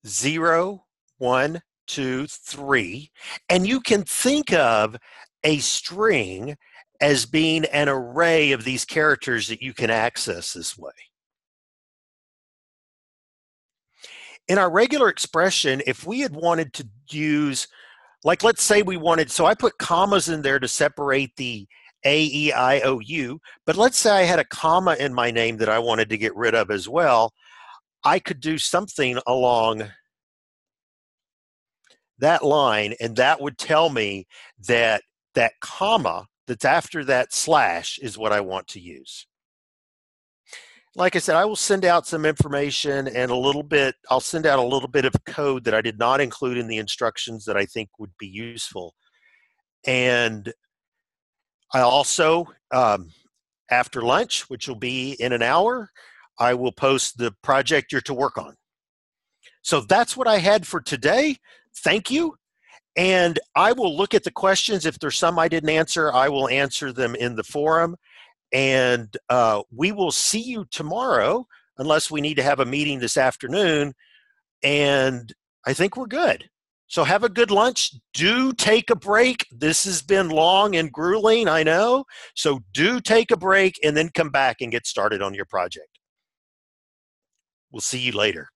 Speaker 1: 0, 1, 2, 3, and you can think of a string as being an array of these characters that you can access this way. In our regular expression, if we had wanted to use, like let's say we wanted, so I put commas in there to separate the A, E, I, O, U, but let's say I had a comma in my name that I wanted to get rid of as well. I could do something along that line, and that would tell me that that comma that's after that slash is what I want to use. Like I said, I will send out some information and I'll send out a little bit of code that I did not include in the instructions that I think would be useful. And I also, after lunch, which will be in an hour, I will post the project you're to work on. So that's what I had for today. Thank you. And I will look at the questions. If there's some I didn't answer, I will answer them in the forum. And we will see you tomorrow, unless we need to have a meeting this afternoon. And I think we're good. So have a good lunch. Do take a break. This has been long and grueling, I know. So do take a break and then come back and get started on your project. We'll see you later.